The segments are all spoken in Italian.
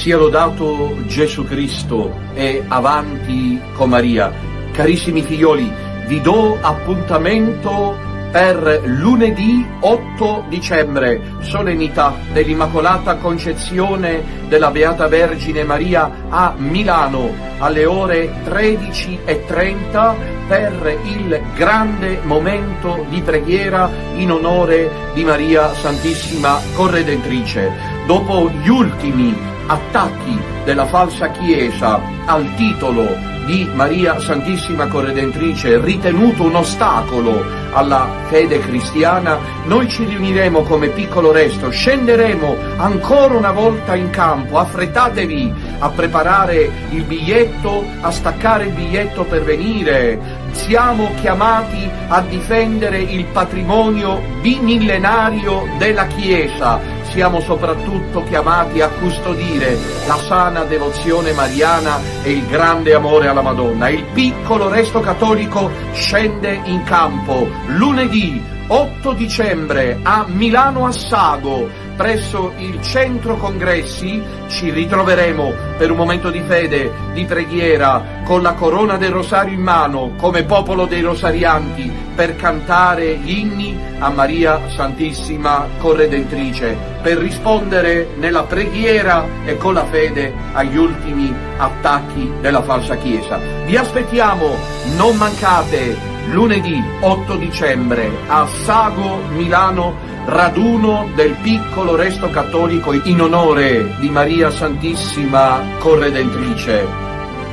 Sia lodato Gesù Cristo e avanti con Maria. Carissimi figlioli, vi do appuntamento per lunedì 8 dicembre, solennità dell'Immacolata Concezione della Beata Vergine Maria a Milano, alle ore 13:30 per il grande momento di preghiera in onore di Maria Santissima Corredentrice. Dopo gli ultimi attacchi della falsa Chiesa al titolo di Maria Santissima Corredentrice, ritenuto un ostacolo alla fede cristiana, noi ci riuniremo come piccolo resto, scenderemo ancora una volta in campo, affrettatevi a preparare il biglietto, a staccare il biglietto per venire. Siamo chiamati a difendere il patrimonio bimillenario della Chiesa, siamo soprattutto chiamati a custodire la sana devozione mariana e il grande amore alla Madonna. Il piccolo resto cattolico scende in campo lunedì 8 dicembre a Milano Assago, presso il centro congressi. Ci ritroveremo per un momento di fede, di preghiera, con la corona del rosario in mano, come popolo dei rosarianti, per cantare gli inni a Maria Santissima Corredentrice, per rispondere nella preghiera e con la fede agli ultimi attacchi della falsa Chiesa. Vi aspettiamo, non mancate, lunedì 8 dicembre a Sago, Milano, raduno del piccolo resto cattolico in onore di Maria Santissima Corredentrice.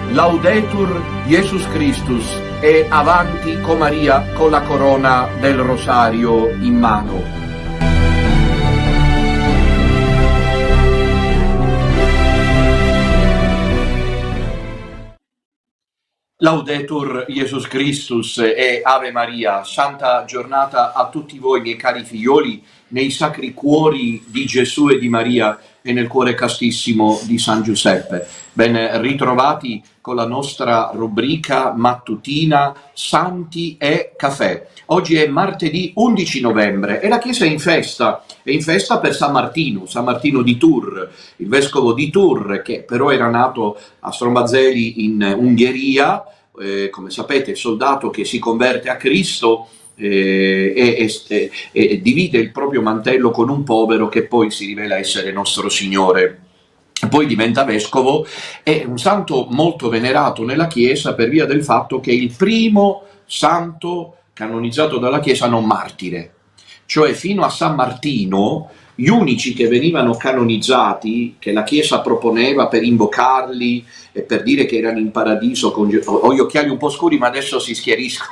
Laudetur Jesus Christus e avanti con Maria con la corona del rosario in mano. Laudetur Jesus Christus e Ave Maria. Santa giornata a tutti voi, miei cari figlioli, nei sacri cuori di Gesù e di Maria e nel cuore castissimo di San Giuseppe. Ben ritrovati con la nostra rubrica mattutina Santi e Caffè. Oggi è martedì 11 novembre e la Chiesa è in festa per San Martino di Tours, il vescovo di Tours, che però era nato a Strombazeli in Ungheria, come sapete, soldato che si converte a Cristo e divide il proprio mantello con un povero che poi si rivela essere nostro Signore. Poi diventa vescovo, è un santo molto venerato nella Chiesa per via del fatto che è il primo santo canonizzato dalla Chiesa non martire, cioè fino a San Martino gli unici che venivano canonizzati, che la Chiesa proponeva per invocarli e per dire che erano in paradiso, ho gli occhiali un po' scuri ma adesso si schiariscono,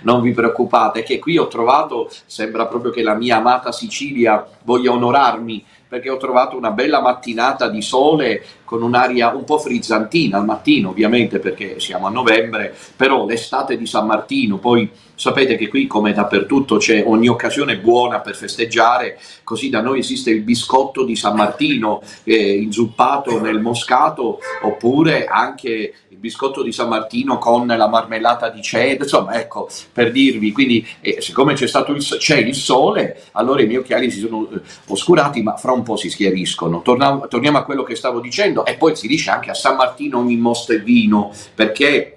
non vi preoccupate, che qui ho trovato, sembra proprio che la mia amata Sicilia voglia onorarmi, perché ho trovato una bella mattinata di sole con un'aria un po' frizzantina al mattino, ovviamente perché siamo a novembre, però l'estate di San Martino, poi sapete che qui come dappertutto c'è ogni occasione buona per festeggiare, così da noi esiste il biscotto di San Martino inzuppato nel moscato, oppure anche il biscotto di San Martino con la marmellata di cedro, insomma, ecco, per dirvi. Quindi siccome c'è il sole, allora i miei occhiali si sono oscurati, ma fra un po' si schiariscono. Torniamo a quello che stavo dicendo, e poi si dice anche a San Martino ogni mosto è vino, perché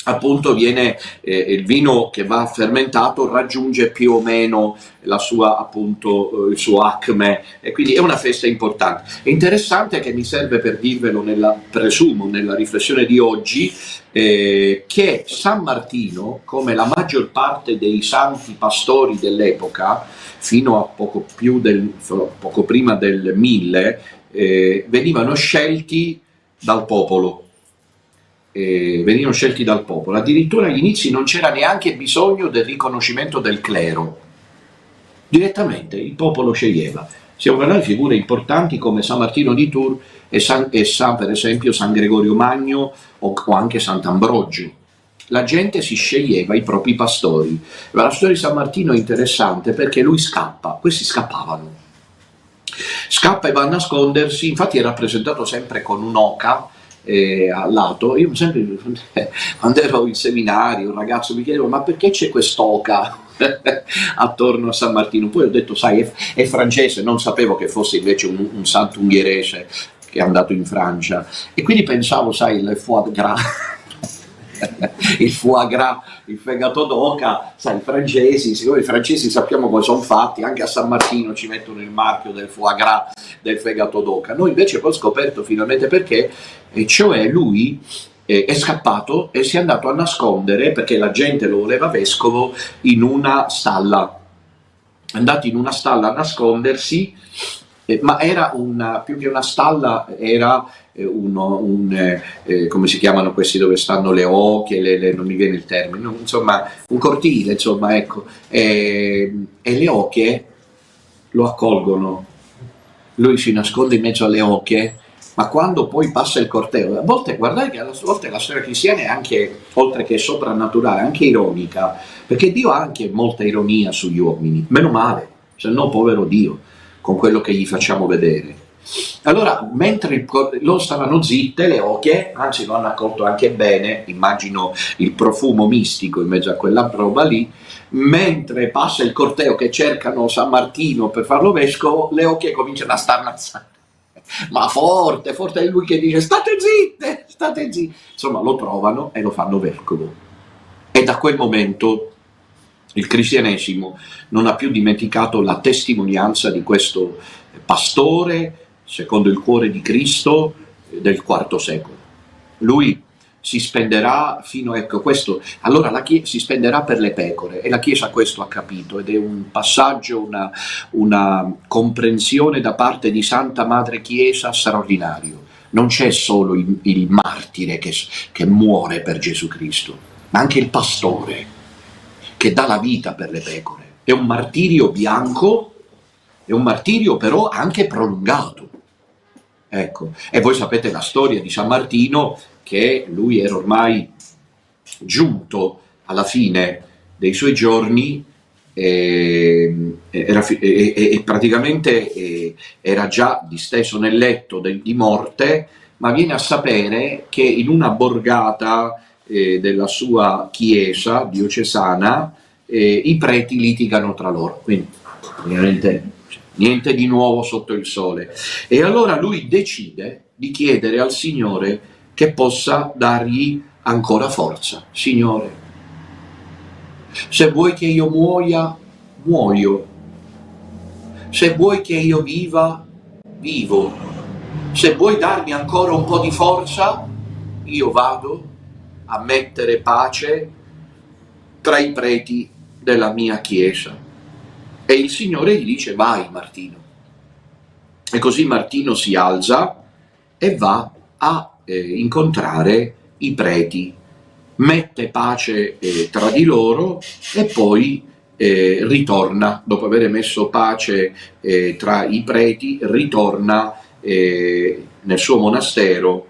appunto viene il vino che va fermentato raggiunge più o meno la sua, appunto, il suo acme, e quindi è una festa importante. È interessante, che mi serve per dirvelo presumo nella riflessione di oggi, che San Martino, come la maggior parte dei santi pastori dell'epoca, fino a poco prima del 1000, venivano scelti dal popolo. Venivano scelti dal popolo, addirittura agli inizi non c'era neanche bisogno del riconoscimento del clero, direttamente il popolo sceglieva. Stiamo parlando di figure importanti come San Martino di Tours e per esempio San Gregorio Magno o anche Sant'Ambrogio. La gente si sceglieva i propri pastori. La storia di San Martino è interessante perché lui scappa, questi scappavano, scappa e va a nascondersi, infatti è rappresentato sempre con un'oca al lato. Io sempre, quando ero in seminario, un ragazzo mi chiedeva: ma perché c'è quest'oca attorno a San Martino? Poi ho detto: sai, è francese, non sapevo che fosse invece un santo ungherese, che è andato in Francia, e quindi pensavo, sai, il foie gras, il foie gras, il fegato d'oca, sai, i francesi, siccome i francesi sappiamo come sono fatti, anche a San Martino ci mettono il marchio del foie gras, del fegato d'oca. Noi invece poi ho scoperto finalmente perché, e cioè lui è scappato e si è andato a nascondere, perché la gente lo voleva vescovo, in una stalla. È andato in una stalla a nascondersi, ma era più che una stalla, era come si chiamano questi dove stanno le oche, non mi viene il termine, no? Insomma, un cortile, insomma, ecco. E le oche lo accolgono, lui si nasconde in mezzo alle oche, ma quando poi passa il corteo, a volte guardate che a volte la storia cristiana è anche, oltre che soprannaturale, anche ironica, perché Dio ha anche molta ironia sugli uomini, meno male, se no povero Dio, con quello che gli facciamo vedere. Allora, mentre loro stavano zitte, le oche, anzi lo hanno accolto anche bene, immagino il profumo mistico in mezzo a quella roba lì, mentre passa il corteo che cercano San Martino per farlo vescovo, le oche cominciano a starnazzare. Ma forte, forte è lui che dice state zitte, state zitte. Insomma, lo trovano e lo fanno vescovo. E da quel momento il cristianesimo non ha più dimenticato la testimonianza di questo pastore, secondo il cuore di Cristo, del IV secolo. Lui si spenderà fino a questo, allora la Chiesa si spenderà per le pecore, e la Chiesa questo ha capito, ed è un passaggio, una comprensione da parte di Santa Madre Chiesa straordinario. Non c'è solo il martire che muore per Gesù Cristo, ma anche il pastore che dà la vita per le pecore. È un martirio bianco, è un martirio però anche prolungato. Ecco, e voi sapete la storia di San Martino, che lui era ormai giunto alla fine dei suoi giorni e praticamente era già disteso nel letto di morte, ma viene a sapere che in una borgata della sua chiesa diocesana i preti litigano tra loro, quindi ovviamente niente di nuovo sotto il sole. E allora lui decide di chiedere al Signore che possa dargli ancora forza. Signore, se vuoi che io muoia, muoio. Se vuoi che io viva, vivo. Se vuoi darmi ancora un po' di forza, io vado a mettere pace tra i preti della mia chiesa. E il Signore gli dice: vai Martino. E così Martino si alza e va a incontrare i preti, mette pace tra di loro e poi ritorna, dopo aver messo pace tra i preti, ritorna nel suo monastero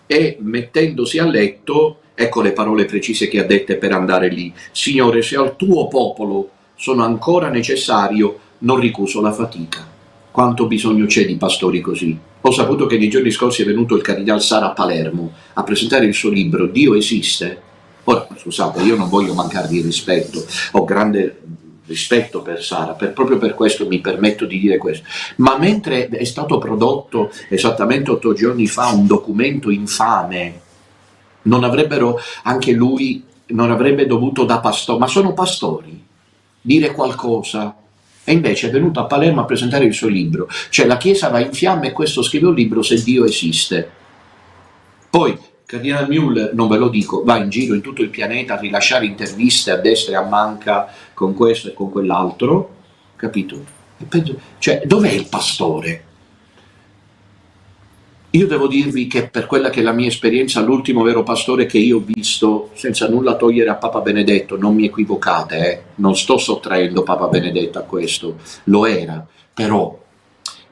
e mettendosi a letto, ecco le parole precise che ha dette per andare lì: Signore, se al tuo popolo sono ancora necessario, non ricuso la fatica. Quanto bisogno c'è di pastori così? Ho saputo che nei giorni scorsi è venuto il Cardinal Sara a Palermo a presentare il suo libro Dio esiste. Ora, scusate, io non voglio mancare di rispetto, ho grande rispetto per Sara, proprio per questo mi permetto di dire questo, ma mentre è stato prodotto esattamente 8 giorni fa un documento infame, non avrebbero, anche lui non avrebbe dovuto da pastore, ma sono pastori, dire qualcosa? E invece è venuto a Palermo a presentare il suo libro, cioè la Chiesa va in fiamme e questo scrive un libro Se Dio esiste. Poi Cardinal Müller, non ve lo dico, va in giro in tutto il pianeta a rilasciare interviste a destra e a manca con questo e con quell'altro, capito? E penso, cioè, dov'è il pastore? Io devo dirvi che per quella che è la mia esperienza, l'ultimo vero pastore che io ho visto, senza nulla togliere a Papa Benedetto, non mi equivocate, non sto sottraendo Papa Benedetto a questo, lo era, però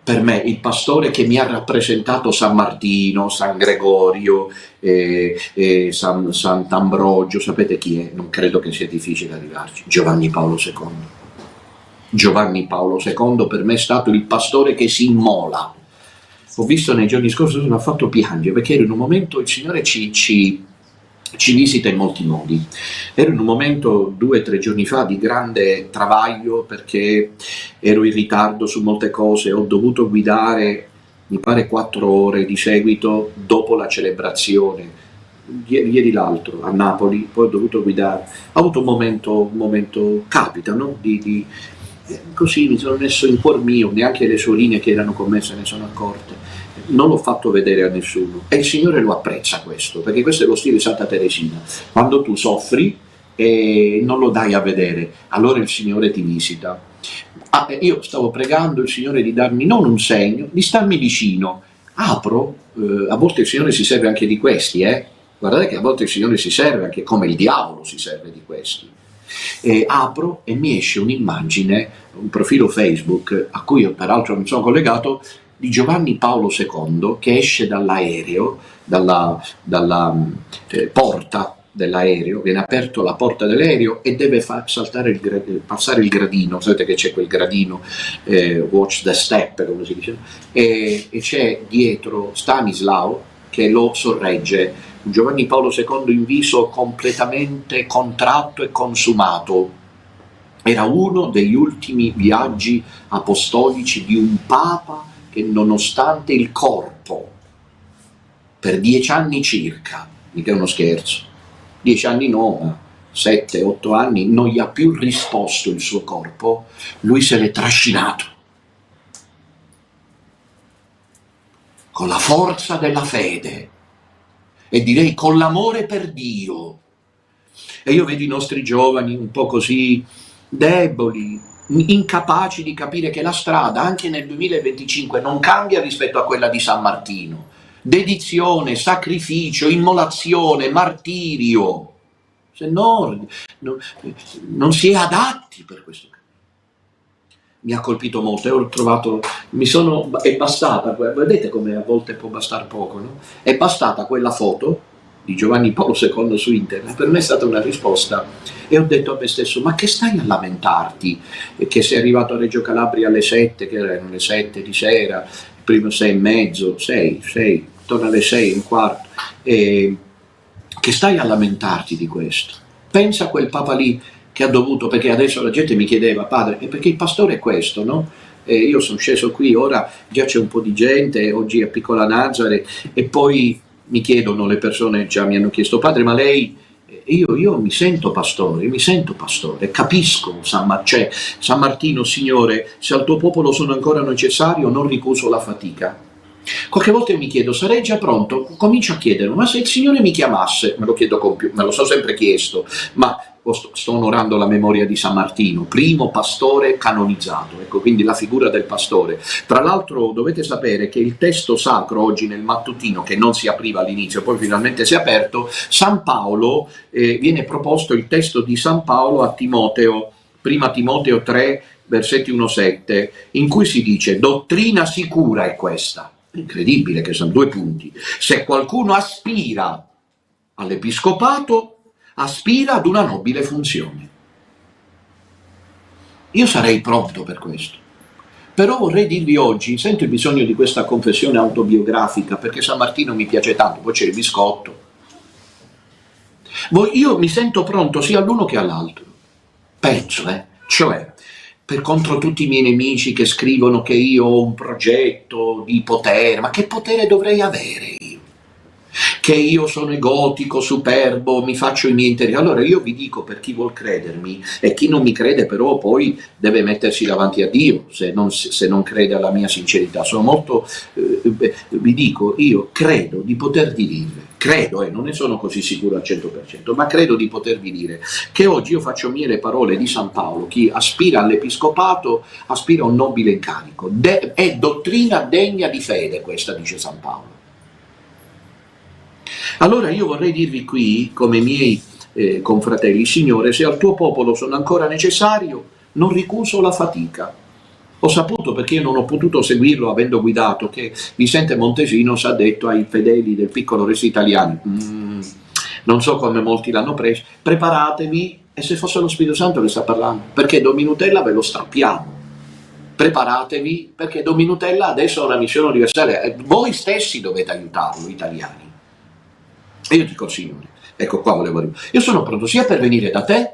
per me il pastore che mi ha rappresentato San Martino, San Gregorio, Sant'Ambrogio, sapete chi è? Non credo che sia difficile arrivarci, Giovanni Paolo II. Giovanni Paolo II per me è stato il pastore che si immola. Ho visto nei giorni scorsi, mi ha fatto piangere, perché ero in un momento, il Signore ci visita in molti modi. Ero in un momento 2 o 3 giorni fa di grande travaglio, perché ero in ritardo su molte cose, ho dovuto guidare mi pare 4 ore di seguito dopo la celebrazione. Ieri l'altro a Napoli, poi ho dovuto guidare, ho avuto un momento capita, no? Così mi sono messo in cuor mio, neanche le sorelle che erano con me se ne sono accorte, non l'ho fatto vedere a nessuno e il Signore lo apprezza questo, perché questo è lo stile di Santa Teresina, quando tu soffri e non lo dai a vedere, allora il Signore ti visita. Io stavo pregando il Signore di darmi non un segno, di starmi vicino, apro, a volte il Signore si serve anche di questi, guardate che a volte il Signore si serve anche come il diavolo si serve di questi. Apro e mi esce un'immagine, un profilo Facebook a cui io peraltro mi sono collegato, di Giovanni Paolo II che esce dall'aereo, dalla porta dell'aereo, viene aperto la porta dell'aereo e deve passare il gradino, sapete che c'è quel gradino, watch the step come si dice, e c'è dietro Stanislao che lo sorregge, Giovanni Paolo II in viso completamente contratto e consumato. Era uno degli ultimi viaggi apostolici di un Papa che, nonostante il corpo, per 10 anni circa, mica è uno scherzo, 10 anni no, ma 7-8 anni, non gli ha più risposto il suo corpo, lui se l'è trascinato con la forza della fede e direi con l'amore per Dio. E io vedo i nostri giovani un po' così deboli, incapaci di capire che la strada anche nel 2025 non cambia rispetto a quella di San Martino. Dedizione, sacrificio, immolazione, martirio, se no non si è adatti per questo. Mi ha colpito molto e ho trovato, è bastata, vedete come a volte può bastare poco, no? È bastata quella foto di Giovanni Paolo II su internet, per me è stata una risposta e ho detto a me stesso, ma che stai a lamentarti che sei arrivato a Reggio Calabria alle 7, che erano le 7 di sera, il primo 6:30, 6, torna alle 6:15, che stai a lamentarti di questo? Pensa a quel Papa lì che ha dovuto, perché adesso la gente mi chiedeva, padre, e perché il pastore è questo, no? Io sono sceso qui, ora già c'è un po' di gente, oggi a Piccola Nazare, e poi mi chiedono le persone, già mi hanno chiesto, padre, ma lei, io mi sento pastore, capisco San Martino, Signore, se al tuo popolo sono ancora necessario, non ricuso la fatica. Qualche volta mi chiedo, sarei già pronto? Comincio a chiedere, ma se il Signore mi chiamasse, me lo chiedo con più, me lo so sempre chiesto, ma sto onorando la memoria di San Martino, primo pastore canonizzato, ecco, quindi la figura del pastore. Tra l'altro dovete sapere che il testo sacro oggi nel mattutino, che non si apriva all'inizio, poi finalmente si è aperto, San Paolo, viene proposto il testo di San Paolo a Timoteo, prima Timoteo 3, versetti 1-7, in cui si dice, dottrina sicura è questa, incredibile che sono 2 punti, se qualcuno aspira all'episcopato, aspira ad una nobile funzione. Io sarei pronto per questo, però vorrei dirvi oggi, sento il bisogno di questa confessione autobiografica perché San Martino mi piace tanto, poi c'è il biscotto. Io mi sento pronto sia all'uno che all'altro, penso, cioè per contro tutti i miei nemici che scrivono che io ho un progetto di potere, ma che potere dovrei avere io? Che io sono egotico, superbo, mi faccio i miei interessi. Allora io vi dico, per chi vuol credermi, e chi non mi crede però poi deve mettersi davanti a Dio se non crede alla mia sincerità. Sono molto, vi dico, io credo di potervi dire, non ne sono così sicuro al 100%, ma credo di potervi dire che oggi io faccio mie le parole di San Paolo, chi aspira all'episcopato aspira a un nobile incarico, è dottrina degna di fede questa, dice San Paolo. Allora io vorrei dirvi qui, come miei confratelli, Signore, se al tuo popolo sono ancora necessario, non ricuso la fatica. Ho saputo, perché io non ho potuto seguirlo avendo guidato, che Vicente Montesinos ha detto ai fedeli del Piccolo Resto Italiano, non so come molti l'hanno preso, preparatevi, e se fosse lo Spirito Santo che sta parlando, perché Dominutella ve lo strappiamo. Preparatevi, perché Dominutella adesso ha una missione universale, voi stessi dovete aiutarlo, italiani. E io dico, Signore, ecco qua volevo dire, io sono pronto sia per venire da te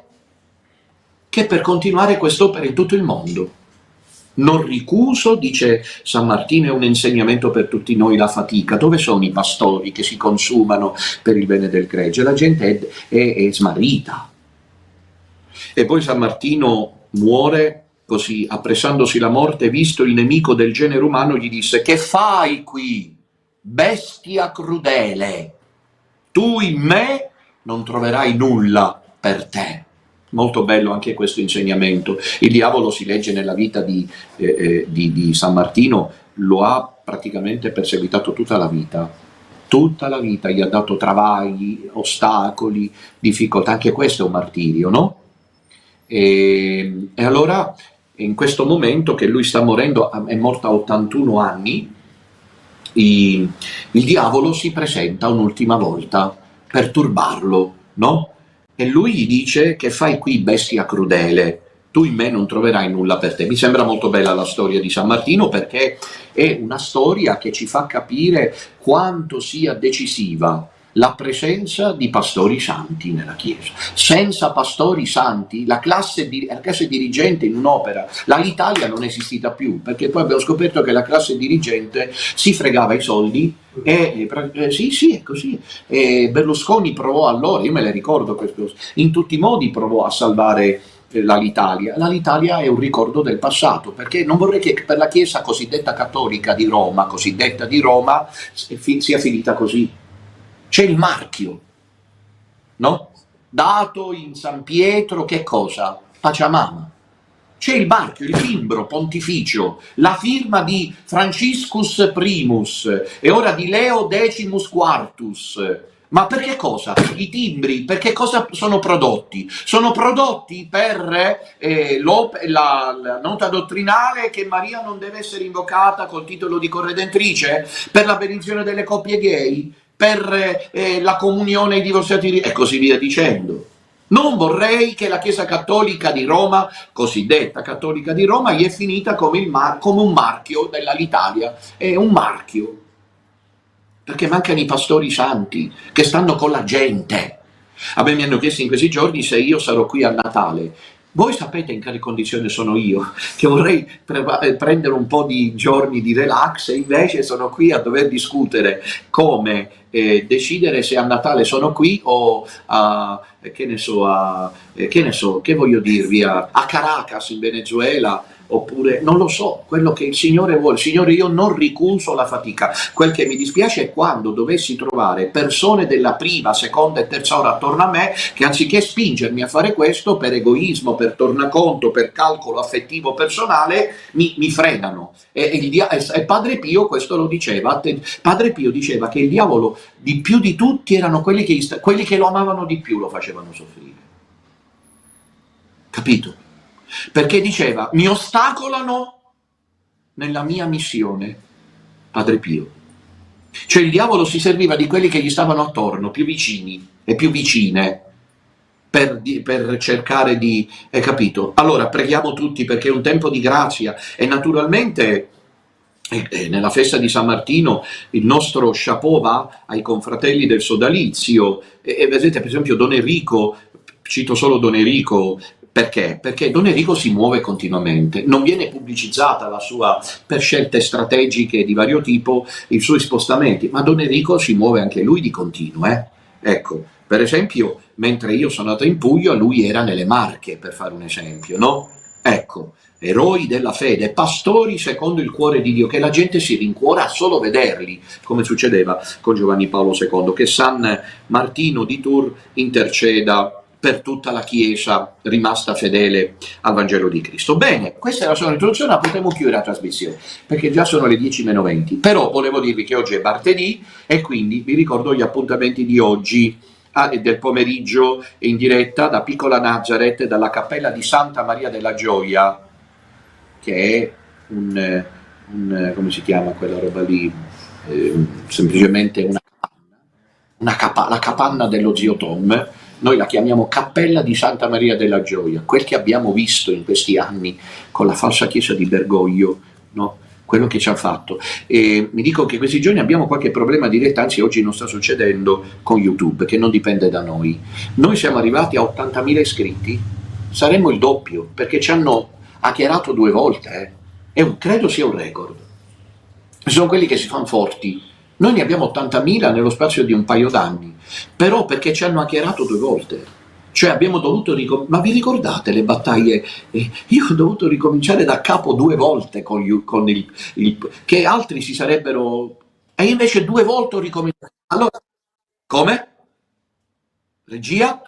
che per continuare quest'opera in tutto il mondo. Non ricuso, dice San Martino, è un insegnamento per tutti noi la fatica. Dove sono i pastori che si consumano per il bene del gregge? La gente è smarrita. E poi San Martino muore così, appressandosi la morte, visto il nemico del genere umano, gli disse: che fai qui, bestia crudele? Tu in me non troverai nulla per te. Molto bello anche questo insegnamento. Il diavolo, si legge nella vita di San Martino, lo ha praticamente perseguitato tutta la vita, gli ha dato travagli, ostacoli, difficoltà, anche questo è un martirio, no? E allora, in questo momento che lui sta morendo, è morto a 81 anni, il diavolo si presenta un'ultima volta per turbarlo, no? E lui gli dice: che fai qui, bestia crudele? Tu in me non troverai nulla per te. Mi sembra molto bella la storia di San Martino, perché è una storia che ci fa capire quanto sia decisiva la presenza di pastori santi nella Chiesa. Senza pastori santi, la classe dirigente in un'opera, l'Italia non è esistita più, perché poi abbiamo scoperto che la classe dirigente si fregava i soldi sì, è così. Berlusconi provò allora, io me le ricordo questo, in tutti i modi provò a salvare l'Italia. L'Italia è un ricordo del passato, perché non vorrei che per la Chiesa cosiddetta cattolica di Roma, sia finita così. C'è il marchio, no? Dato in San Pietro, che cosa? Pachamama. C'è il marchio, il timbro pontificio, la firma di Franciscus Primus e ora di Leo Decimus Quartus. Ma per che cosa? I timbri, per che cosa sono prodotti? Sono prodotti per la nota dottrinale che Maria non deve essere invocata col titolo di corredentrice, per la benedizione delle coppie gay, per la comunione ai divorziati e così via dicendo. Non vorrei che la Chiesa Cattolica di Roma, cosiddetta Cattolica di Roma, gli è finita come un marchio dell'Italia. È un marchio, perché mancano i pastori santi che stanno con la gente. A me mi hanno chiesto in questi giorni se io sarò qui a Natale. Voi sapete in che condizione sono io, che vorrei prendere un po' di giorni di relax, e invece sono qui a dover discutere come decidere se a Natale sono qui o che voglio dirvi, a Caracas in Venezuela, oppure non lo so, quello che il Signore vuole. Signore, io non ricuso la fatica. Quel che mi dispiace è quando dovessi trovare persone della prima, seconda e terza ora attorno a me che, anziché spingermi a fare questo per egoismo, per tornaconto, per calcolo affettivo personale, mi frenano. E Padre Pio questo lo diceva. Padre Pio diceva che il diavolo di più di tutti erano quelli che lo amavano di più, lo facevano soffrire. Capito? Perché diceva: mi ostacolano nella mia missione, Padre Pio. Cioè il diavolo si serviva di quelli che gli stavano attorno, più vicini e più vicine, per cercare di... capito? Allora preghiamo tutti, perché è un tempo di grazia, e naturalmente nella festa di San Martino il nostro chapeau va ai confratelli del sodalizio, e vedete per esempio Don Enrico, cito solo Don Enrico. Perché? Perché Don Enrico si muove continuamente, non viene pubblicizzata per scelte strategiche di vario tipo, i suoi spostamenti, ma Don Enrico si muove anche lui di continuo. Ecco, per esempio, mentre io sono andato in Puglia, lui era nelle Marche, per fare un esempio, no? Ecco, eroi della fede, pastori secondo il cuore di Dio, che la gente si rincuora a solo vederli, come succedeva con Giovanni Paolo II. Che San Martino di Tours interceda per tutta la Chiesa rimasta fedele al Vangelo di Cristo. Bene, questa è la sua introduzione, potremmo chiudere la trasmissione, perché già sono le 10:20. Però volevo dirvi che oggi è martedì, e quindi vi ricordo gli appuntamenti di oggi, del pomeriggio in diretta da Piccola Nazareth, dalla Cappella di Santa Maria della Gioia, che è come si chiama quella roba lì? Semplicemente la capanna dello zio Tom. Noi la chiamiamo Cappella di Santa Maria della Gioia. Quel che abbiamo visto in questi anni con la falsa chiesa di Bergoglio, no? Quello che ci ha fatto. E mi dico che questi giorni abbiamo qualche problema di rete, anzi oggi non sta succedendo con YouTube, che non dipende da noi. Noi siamo arrivati a 80.000 iscritti, saremmo il doppio, perché ci hanno hackerato 2 volte. Credo sia un record. Sono quelli che si fanno forti. Noi ne abbiamo 80.000 nello spazio di un paio d'anni, però perché ci hanno hackerato 2 volte. Cioè abbiamo dovuto ma vi ricordate le battaglie? Io ho dovuto ricominciare da capo 2 volte con che altri si sarebbero... E invece 2 volte ho ricominciato. Allora, come? Regia?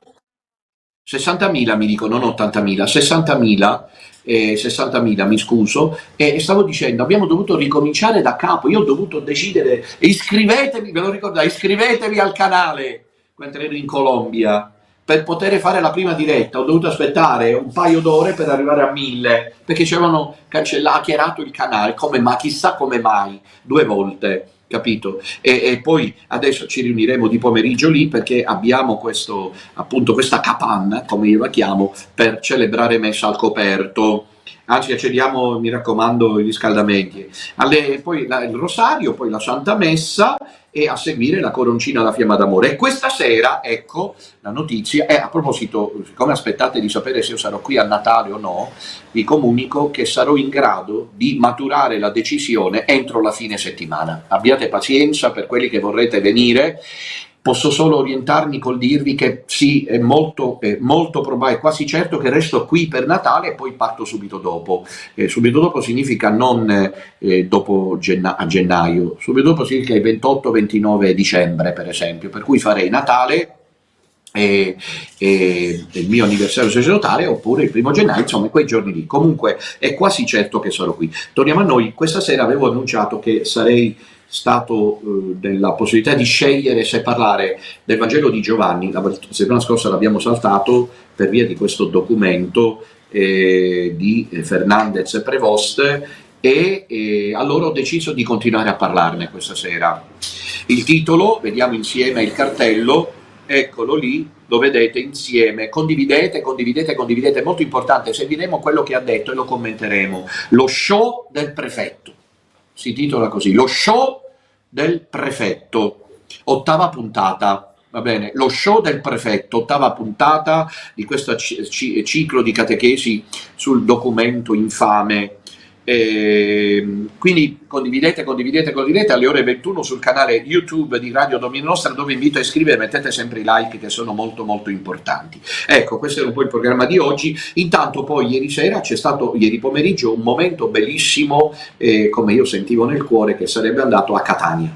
60.000 mi dicono, non 80.000, 60.000, 60.000 mi scuso, e stavo dicendo, abbiamo dovuto ricominciare da capo, io ho dovuto decidere, iscrivetevi, ve lo ricordate, iscrivetevi al canale, quando ero in Colombia, per poter fare la prima diretta, ho dovuto aspettare un paio d'ore per arrivare a 1.000, perché ci avevano hackerato il canale, come, ma chissà come mai, 2 volte. Capito? E poi adesso ci riuniremo di pomeriggio lì perché abbiamo appunto questa capanna, come io la chiamo, per celebrare messa al coperto. Anzi, accendiamo, mi raccomando, i riscaldamenti. Poi il rosario, poi la Santa Messa e a seguire la coroncina alla fiamma d'amore. E questa sera, ecco, la notizia, a proposito, siccome aspettate di sapere se io sarò qui a Natale o no, vi comunico che sarò in grado di maturare la decisione entro la fine settimana. Abbiate pazienza per quelli che vorrete venire. Posso solo orientarmi col dirvi che sì, è molto probabile, quasi certo che resto qui per Natale e poi parto subito dopo. Subito dopo significa non a gennaio, subito dopo significa il 28-29 dicembre per esempio, per cui farei Natale e il mio anniversario sacerdotale oppure il 1° gennaio, insomma quei giorni lì. Comunque è quasi certo che sarò qui. Torniamo a noi. Questa sera avevo annunciato che sarei stato nella possibilità di scegliere se parlare del Vangelo di Giovanni. La settimana scorsa l'abbiamo saltato per via di questo documento di Fernandez e Prevost e allora ho deciso di continuare a parlarne questa sera. Il titolo, vediamo insieme il cartello, eccolo lì, lo vedete insieme, condividete, è molto importante, seguiremo quello che ha detto e lo commenteremo. Lo show del prefetto, si titola così, lo show del prefetto, 8ª puntata, va bene, lo show del prefetto, 8ª puntata di questo ciclo di catechesi sul documento infame. Quindi condividete alle ore 21 sul canale YouTube di Radio Domina Nostra, dove invito a iscrivervi, mettete sempre i like che sono molto molto importanti. Ecco, questo era un po' il programma di oggi. Intanto poi ieri sera c'è stato, ieri pomeriggio, un momento bellissimo, come io sentivo nel cuore, che sarebbe andato a Catania.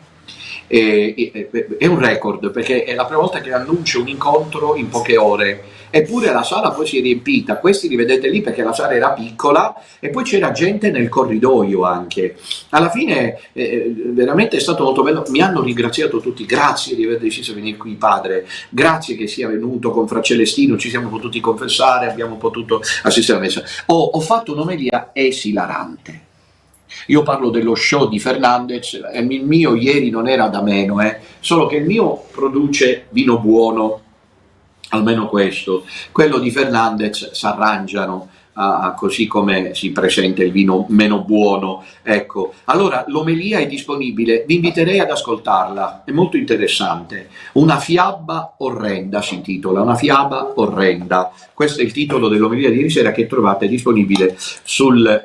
È un record perché è la prima volta che annuncio un incontro in poche ore, eppure la sala poi si è riempita. Questi li vedete lì perché la sala era piccola e poi c'era gente nel corridoio anche. Alla fine veramente è stato molto bello, mi hanno ringraziato tutti, grazie di aver deciso di venire qui padre, grazie che sia venuto con Fra Celestino, ci siamo potuti confessare, abbiamo potuto assistere alla messa. Ho fatto un'omelia esilarante. Io parlo dello show di Fernandez, il mio ieri non era da meno, solo che il mio produce vino buono, almeno questo, quello di Fernandez si arrangiano così come si presenta il vino meno buono. Ecco, allora l'omelia è disponibile, vi inviterei ad ascoltarla, è molto interessante. Una fiaba orrenda si intitola, una fiaba orrenda. Questo è il titolo dell'omelia di ieri sera che trovate disponibile sul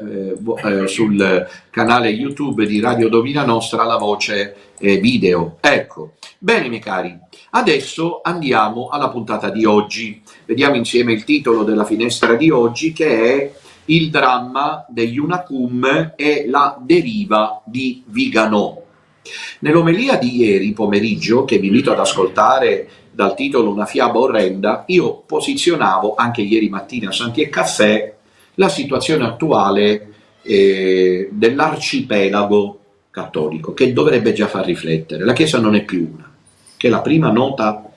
canale YouTube di Radio Domina Nostra, la voce video. Ecco, bene miei cari, adesso andiamo alla puntata di oggi. Vediamo insieme il titolo della finestra di oggi, che è il dramma degli Unacum e la deriva di Viganò. Nell'omelia di ieri pomeriggio, che vi invito ad ascoltare dal titolo Una fiaba orrenda, io posizionavo anche ieri mattina a Santi e Caffè la situazione attuale dell'arcipelago cattolico, che dovrebbe già far riflettere. La Chiesa non è più una, che è la prima nota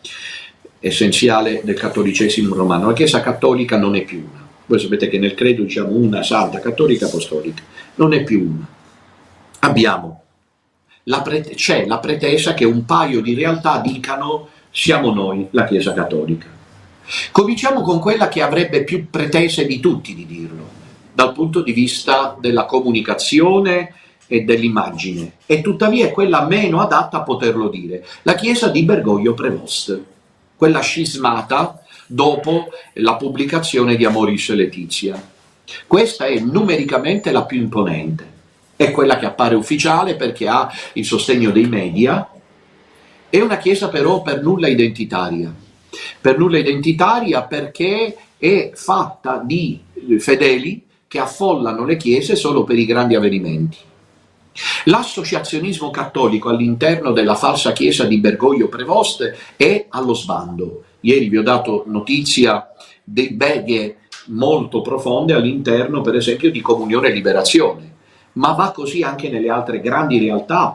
essenziale del cattolicesimo romano. La Chiesa cattolica non è più una. Voi sapete che nel credo diciamo una santa cattolica apostolica, non è più una. C'è la pretesa che un paio di realtà dicano siamo noi la Chiesa cattolica. Cominciamo con quella che avrebbe più pretese di tutti di dirlo, dal punto di vista della comunicazione e dell'immagine, e tuttavia è quella meno adatta a poterlo dire, la chiesa di Bergoglio Prevost, quella scismata dopo la pubblicazione di Amoris Laetitia. Questa è numericamente la più imponente, è quella che appare ufficiale perché ha il sostegno dei media, è una chiesa però per nulla identitaria perché è fatta di fedeli che affollano le chiese solo per i grandi avvenimenti. L'associazionismo cattolico all'interno della falsa chiesa di Bergoglio Prevost è allo sbando. Ieri vi ho dato notizia di beghe molto profonde all'interno, per esempio, di Comunione e Liberazione, ma va così anche nelle altre grandi realtà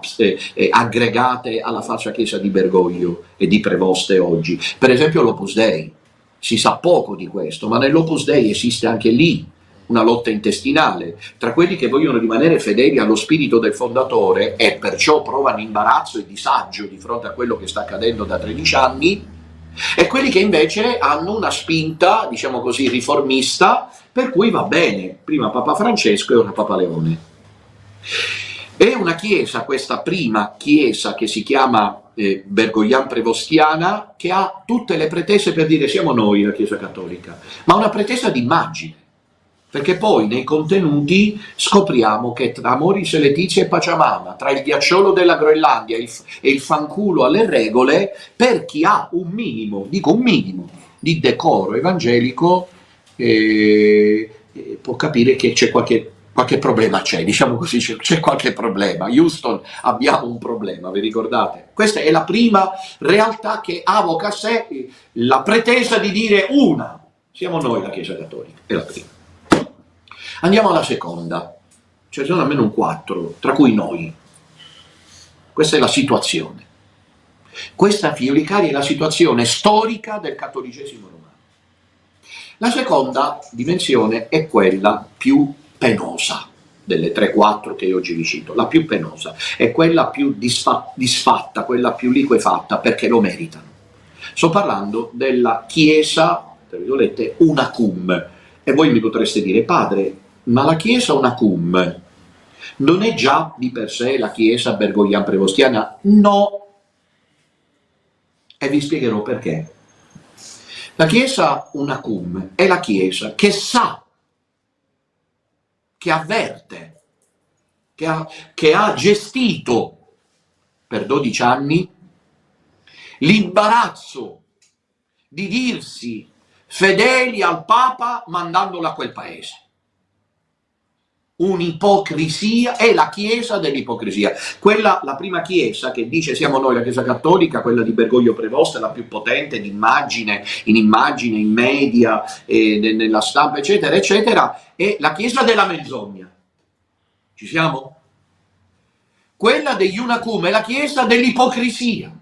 aggregate alla falsa chiesa di Bergoglio e di Prevost oggi. Per esempio l'Opus Dei. Si sa poco di questo, ma nell'Opus Dei esiste anche lì una lotta intestinale tra quelli che vogliono rimanere fedeli allo spirito del fondatore e perciò provano imbarazzo e disagio di fronte a quello che sta accadendo da 13 anni, e quelli che invece hanno una spinta, diciamo così, riformista, per cui va bene, prima Papa Francesco e ora Papa Leone. È una chiesa, questa prima chiesa che si chiama Bergoglian Prevostiana, che ha tutte le pretese per dire siamo noi la Chiesa Cattolica, ma una pretesa di immagine, perché poi nei contenuti scopriamo che tra Amoris Laetitia e Pachamama, tra il ghiacciolo della Groenlandia e il fanculo alle regole, per chi ha un minimo, dico un minimo, di decoro evangelico, può capire che c'è qualche problema, diciamo così, c'è qualche problema. Houston, abbiamo un problema, vi ricordate? Questa è la prima realtà che avoca a sé la pretesa di dire siamo noi la Chiesa Cattolica, è la prima. Andiamo alla seconda, ce ne sono almeno un 4, tra cui noi. Questa è la situazione. Questa, figli cari, è la situazione storica del cattolicesimo romano. La seconda dimensione è quella più penosa delle 3-4 che oggi vi cito, la più penosa, è quella più disfatta, quella più liquefatta, perché lo meritano. Sto parlando della Chiesa, tra virgolette, unacum, e voi mi potreste dire, padre, ma la Chiesa unacum non è già di per sé la Chiesa Bergoglian Prevostiana? No, e vi spiegherò perché. La Chiesa unacum è la Chiesa che sa, che avverte, che ha gestito per 12 anni l'imbarazzo di dirsi fedeli al Papa mandandolo a quel paese. Un'ipocrisia, è la Chiesa dell'ipocrisia. Quella, la prima Chiesa che dice siamo noi la Chiesa Cattolica, quella di Bergoglio Prevost, la più potente in immagine, in media, nella stampa, eccetera, eccetera, è la Chiesa della menzogna. Ci siamo? Quella degli unacum è la Chiesa dell'ipocrisia.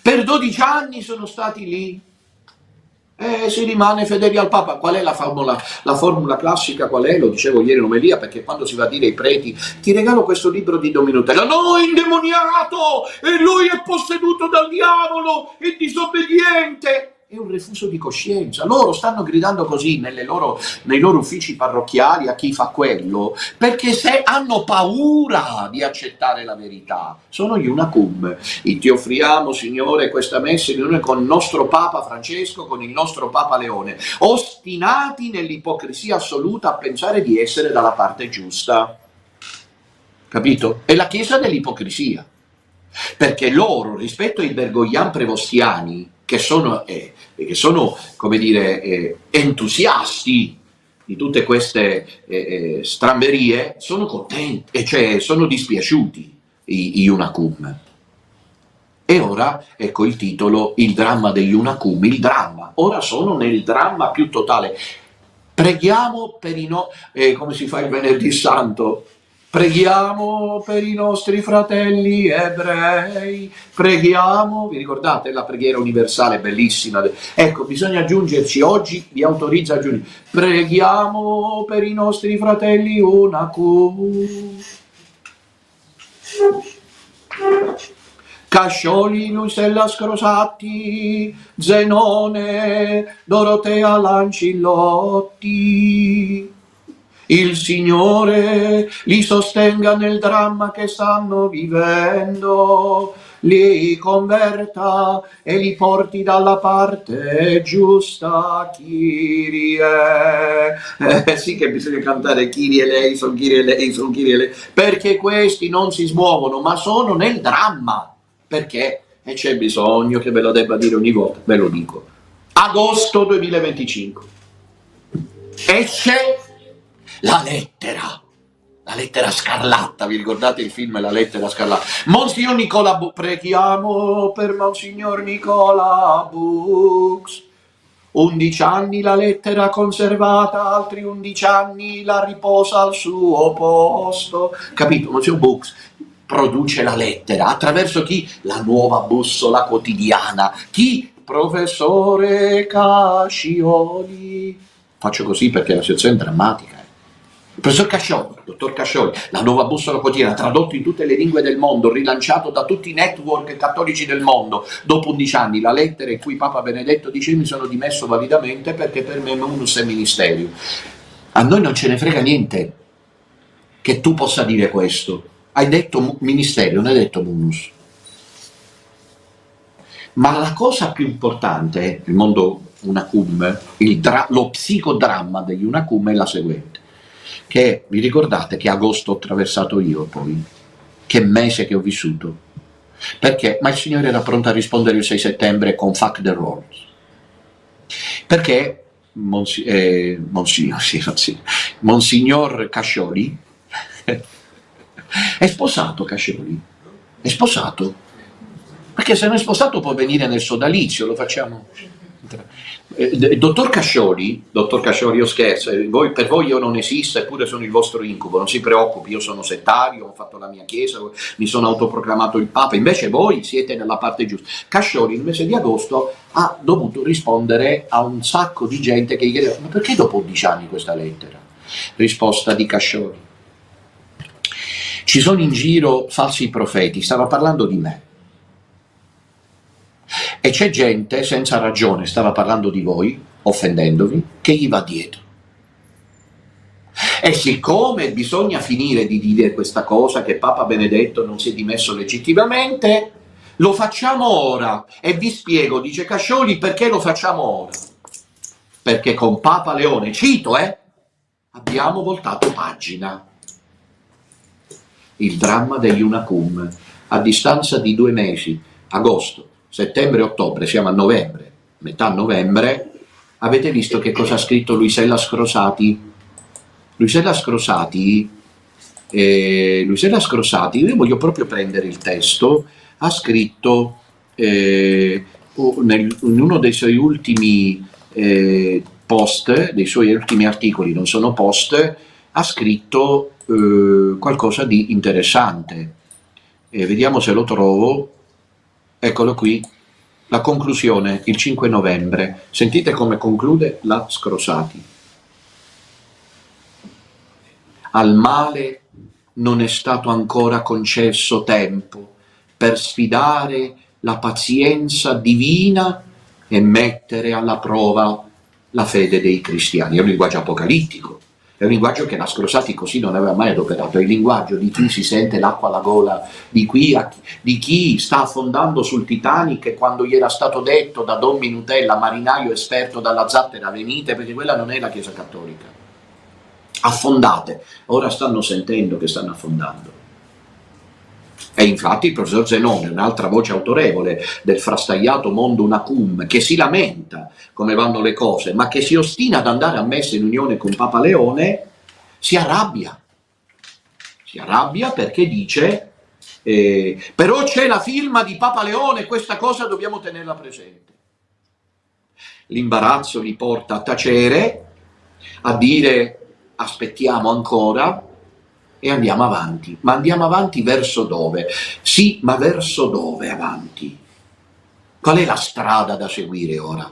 Per 12 anni sono stati lì. Si rimane fedeli al Papa. Qual è la formula classica? Qual è? Lo dicevo ieri in omelia, perché quando si va a dire ai preti ti regalo questo libro di Dominutella, no, è indemoniato, e lui è posseduto dal diavolo, è disobbediente. È un refuso di coscienza. Loro stanno gridando così nei loro uffici parrocchiali a chi fa quello, perché se hanno paura di accettare la verità. Sono gli unacum. E ti offriamo, Signore, questa messa in unione con il nostro Papa Francesco, con il nostro Papa Leone, ostinati nell'ipocrisia assoluta a pensare di essere dalla parte giusta. Capito? È la Chiesa dell'ipocrisia. Perché loro, rispetto ai Bergoglian Prevostiani, che sono come dire, entusiasti di tutte queste stramberie, sono contenti, cioè sono dispiaciuti gli unacum. E ora, ecco il titolo, il dramma degli unacum, il dramma. Ora sono nel dramma più totale. Preghiamo per come si fa il venerdì santo? Preghiamo per i nostri fratelli ebrei, preghiamo, vi ricordate la preghiera universale bellissima? Ecco, bisogna aggiungerci, oggi vi autorizzo a aggiungere, preghiamo per i nostri fratelli unacum. Cascioli, Lucella Scrosatti, Zenone, Dorotea Lancillotti. Il Signore li sostenga nel dramma che stanno vivendo, li converta e li porti dalla parte giusta, Kyrie. Sì che bisogna cantare Kyrie eleison, Kyrie eleison, Kyrie eleison, perché questi non si smuovono, ma sono nel dramma. Perché? E c'è bisogno che ve lo debba dire ogni volta, ve lo dico. Agosto 2025. Esce la lettera scarlatta, vi ricordate il film La lettera scarlatta? Monsignor Nicola preghiamo per Monsignor Nicola Bux. 11 anni la lettera conservata, altri 11 anni la riposa al suo posto. Capito? Monsignor Bux produce la lettera attraverso chi? La Nuova Bussola Quotidiana. Chi? Professore Cascioli. Faccio così perché la situazione è drammatica. Il professor Cascioli, il dottor Cascioli, la Nuova Bussola Quotidiana, tradotto in tutte le lingue del mondo, rilanciato da tutti i network cattolici del mondo, dopo 11 anni, la lettera in cui Papa Benedetto dice: mi sono dimesso validamente perché per me munus è ministerium. A noi non ce ne frega niente che tu possa dire questo. Hai detto ministero, non hai detto munus. Ma la cosa più importante, il mondo Unacum, lo psicodramma degli Unacum è la seguente, che vi ricordate che agosto ho attraversato io poi, che mese che ho vissuto, perché? Ma il Signore era pronto a rispondere il 6 settembre con fuck the rolls, perché Monsignor Cascioli è sposato. Cascioli è sposato, perché se non è sposato può venire nel sodalizio, lo facciamo. Dottor Cascioli, io scherzo, per voi io non esisto, eppure sono il vostro incubo, non si preoccupi, io sono settario, ho fatto la mia chiesa, mi sono autoproclamato il Papa, invece voi siete nella parte giusta. Cascioli nel mese di agosto ha dovuto rispondere a un sacco di gente che gli chiedeva: ma perché dopo 11 anni questa lettera? Risposta di Cascioli: ci sono in giro falsi profeti, stava parlando di me. E c'è gente, senza ragione, stava parlando di voi, offendendovi, che gli va dietro. E siccome bisogna finire di dire questa cosa, che Papa Benedetto non si è dimesso legittimamente, lo facciamo ora. E vi spiego, dice Cascioli, perché lo facciamo ora. Perché con Papa Leone, cito, abbiamo voltato pagina. Il dramma degli Unacum, a distanza di 2 mesi, agosto, settembre e ottobre, siamo a novembre, metà novembre, avete visto che cosa ha scritto Luisella Scrosati? Luisella Scrosati, io voglio proprio prendere il testo, ha scritto in uno dei suoi ultimi post, dei suoi ultimi articoli, non sono post, ha scritto qualcosa di interessante. Vediamo se lo trovo. Eccolo qui, la conclusione, il 5 novembre. Sentite come conclude la Scrosati. Al male non è stato ancora concesso tempo per sfidare la pazienza divina e mettere alla prova la fede dei cristiani. È un linguaggio apocalittico. È un linguaggio che la Scrosati così non aveva mai adoperato, è il linguaggio di chi si sente l'acqua alla gola, di chi sta affondando sul Titanic, e quando gli era stato detto da Don Minutella, marinaio esperto dalla zattera: venite, perché quella non è la Chiesa Cattolica. Affondate, ora stanno sentendo che stanno affondando. E infatti il professor Zenone, un'altra voce autorevole del frastagliato mondo Unacum, che si lamenta come vanno le cose, ma che si ostina ad andare a messa in unione con Papa Leone, si arrabbia perché dice però c'è la firma di Papa Leone, questa cosa dobbiamo tenerla presente. L'imbarazzo li porta a tacere, a dire aspettiamo ancora e andiamo avanti. Ma andiamo avanti verso dove? Sì, ma verso dove avanti? Qual è la strada da seguire ora?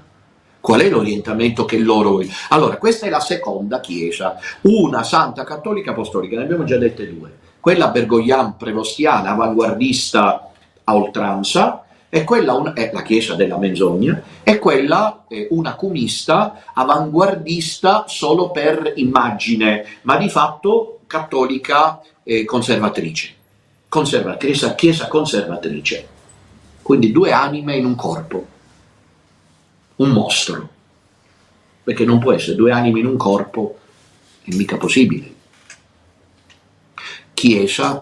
Qual è l'orientamento che loro... Allora, questa è la seconda chiesa, una santa cattolica apostolica, ne abbiamo già dette 2. Quella bergoglian prevostiana, avanguardista a oltranza, E quella è la Chiesa della menzogna, e quella è una cumista avanguardista solo per immagine, ma di fatto cattolica conservatrice. Chiesa conservatrice. Quindi due anime in un corpo, un mostro, perché non può essere due anime in un corpo, è mica possibile. Chiesa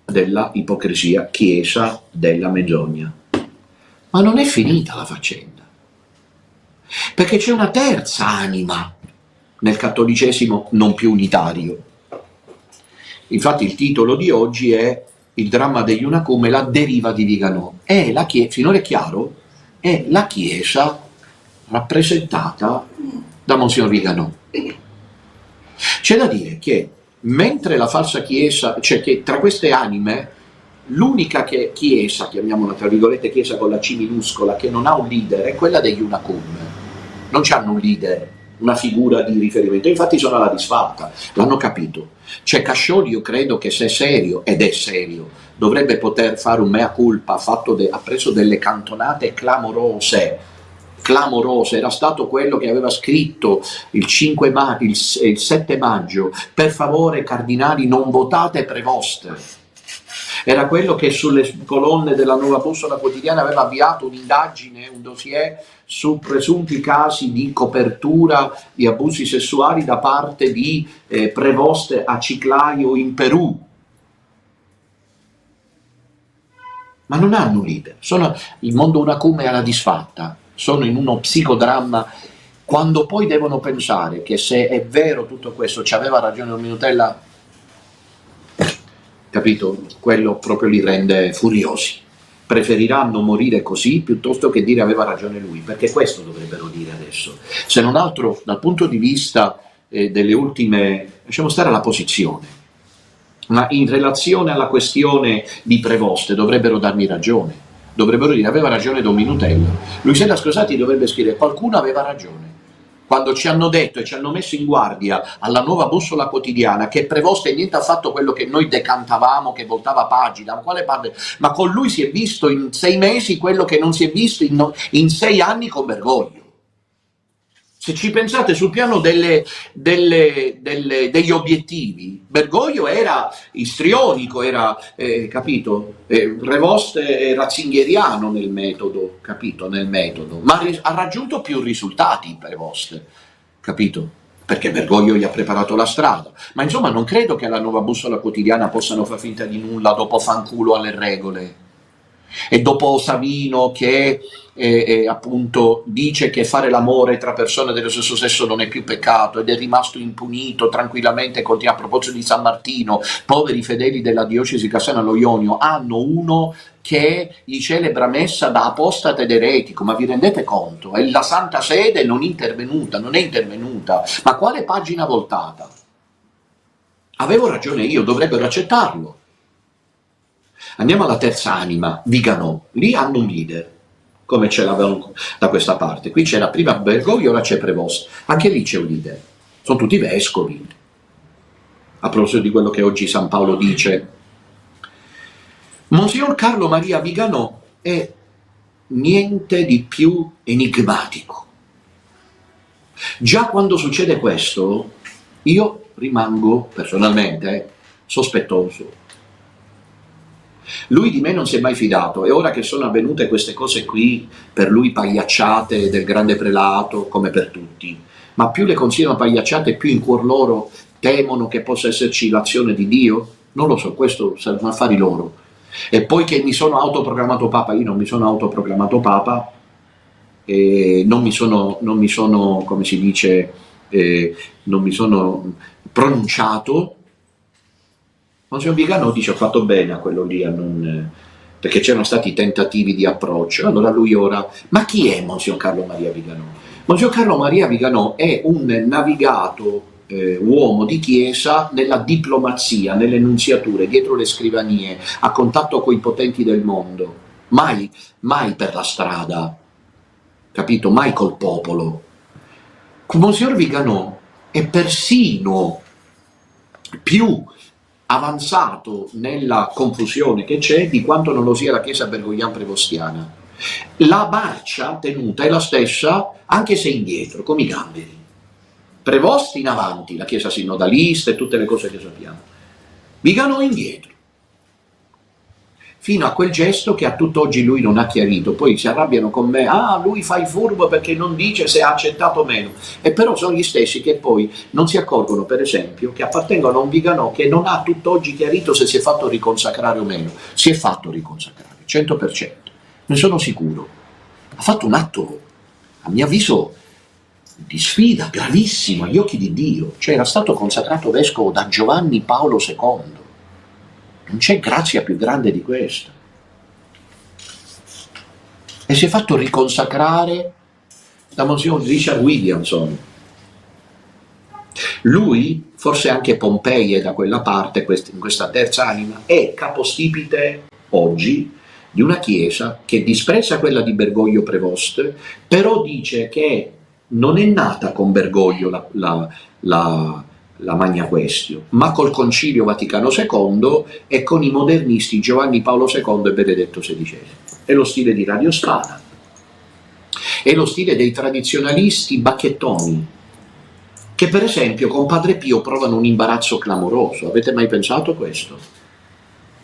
della ipocrisia, Chiesa della menzogna. Ma non è finita la faccenda, perché c'è una terza anima nel cattolicesimo non più unitario. Infatti il titolo di oggi è Il dramma degli Unacum e la deriva di Viganò. Finora è chiaro? È la Chiesa rappresentata da Monsignor Viganò. C'è da dire che mentre la falsa Chiesa, cioè che tra queste anime, l'unica Chiesa, chiamiamola tra virgolette Chiesa con la C minuscola, che non ha un leader è quella degli Unacum. Non c'hanno un leader, una figura di riferimento, infatti sono alla disfatta, l'hanno capito. C'è Cascioli, io credo che se è serio, ed è serio, dovrebbe poter fare un mea culpa, ha preso delle cantonate clamorose, era stato quello che aveva scritto il 7 maggio, per favore cardinali non votate prevoste. Era quello che sulle colonne della Nuova Bussola Quotidiana aveva avviato un'indagine, un dossier su presunti casi di copertura di abusi sessuali da parte di prevoste a Chiclayo in Perù. Ma non hanno un leader, il mondo Unacum è alla disfatta, sono in uno psicodramma. Quando poi devono pensare che se è vero tutto questo, ci aveva ragione il Minutella, capito? Quello proprio li rende furiosi. Preferiranno morire così piuttosto che dire aveva ragione lui, perché questo dovrebbero dire adesso. Se non altro dal punto di vista delle ultime, lasciamo stare la posizione, ma in relazione alla questione di Prevoste dovrebbero darmi ragione, dovrebbero dire aveva ragione Don Minutella. Luisella Scosati dovrebbe scrivere qualcuno aveva ragione. Quando ci hanno detto e ci hanno messo in guardia alla Nuova Bussola Quotidiana che Prevoste niente ha fatto quello che noi decantavamo, che voltava pagina, ma con lui si è visto in 6 mesi quello che non si è visto in 6 anni con Bergoglio. Se ci pensate sul piano degli obiettivi, Bergoglio era istrionico, era, capito, Prevoste ratzingheriano nel metodo, capito, ma ha raggiunto più risultati Prevoste, capito? Perché Bergoglio gli ha preparato la strada. Ma insomma non credo che alla Nuova Bussola Quotidiana possano far finta di nulla dopo fanculo alle regole. E dopo Savino che appunto dice che fare l'amore tra persone dello stesso sesso non è più peccato ed è rimasto impunito tranquillamente, a proposito di San Martino, poveri fedeli della diocesi Cassano allo Ionio hanno uno che gli celebra messa da apostata ed eretico, ma vi rendete conto? E la Santa Sede non è intervenuta, ma quale pagina voltata? Avevo ragione io, dovrebbero accettarlo. Andiamo alla terza anima, Viganò, lì hanno un leader, come ce l'avevano da questa parte. Qui c'era prima Bergoglio, ora c'è Prevost, anche lì c'è un leader, sono tutti vescovi. A proposito di quello che oggi San Paolo dice, Monsignor Carlo Maria Viganò è niente di più enigmatico. Già quando succede questo, io rimango personalmente sospettoso. Lui di me non si è mai fidato e ora che sono avvenute queste cose qui, per lui pagliacciate del grande prelato, come per tutti, ma più le considerano pagliacciate, più in cuor loro temono che possa esserci l'azione di Dio? Non lo so, questo sono affari loro. E poi che mi sono autoproclamato Papa, io non mi sono autoproclamato Papa, non mi sono, come si dice, non mi sono pronunciato. Monsignor Viganò dice ho fatto bene a quello lì, perché c'erano stati tentativi di approccio. Allora lui ora, ma chi è Monsignor Carlo Maria Viganò? Monsignor Carlo Maria Viganò è un navigato uomo di chiesa nella diplomazia, nelle nunziature, dietro le scrivanie, a contatto con i potenti del mondo, mai per la strada, capito? Mai col popolo. Monsignor Viganò è persino più avanzato nella confusione che c'è di quanto non lo sia la Chiesa bergoglian-prevostiana. La marcia tenuta è la stessa, anche se indietro, come i gamberi. Prevosti in avanti, la Chiesa sinodalista e tutte le cose che sappiamo. Viganò indietro. Fino a quel gesto che a tutt'oggi lui non ha chiarito. Poi si arrabbiano con me, lui fa il furbo perché non dice se ha accettato o meno. E però sono gli stessi che poi non si accorgono, per esempio, che appartengono a un Viganò che non ha tutt'oggi chiarito se si è fatto riconsacrare o meno. Si è fatto riconsacrare, 100%. Ne sono sicuro. Ha fatto un atto, a mio avviso, di sfida gravissimo agli occhi di Dio. Cioè era stato consacrato vescovo da Giovanni Paolo II. Non c'è grazia più grande di questa. E si è fatto riconsacrare da Monsignor Richard Williamson. Lui, forse anche Pompei è da quella parte, in questa terza anima, è capostipite oggi di una chiesa che disprezza quella di Bergoglio Prevost, però dice che non è nata con Bergoglio la Magna Questio, ma col Concilio Vaticano II e con i modernisti Giovanni Paolo II e Benedetto XVI. È lo stile di Radio Spada, è lo stile dei tradizionalisti bacchettoni, che per esempio con Padre Pio provano un imbarazzo clamoroso. Avete mai pensato a questo?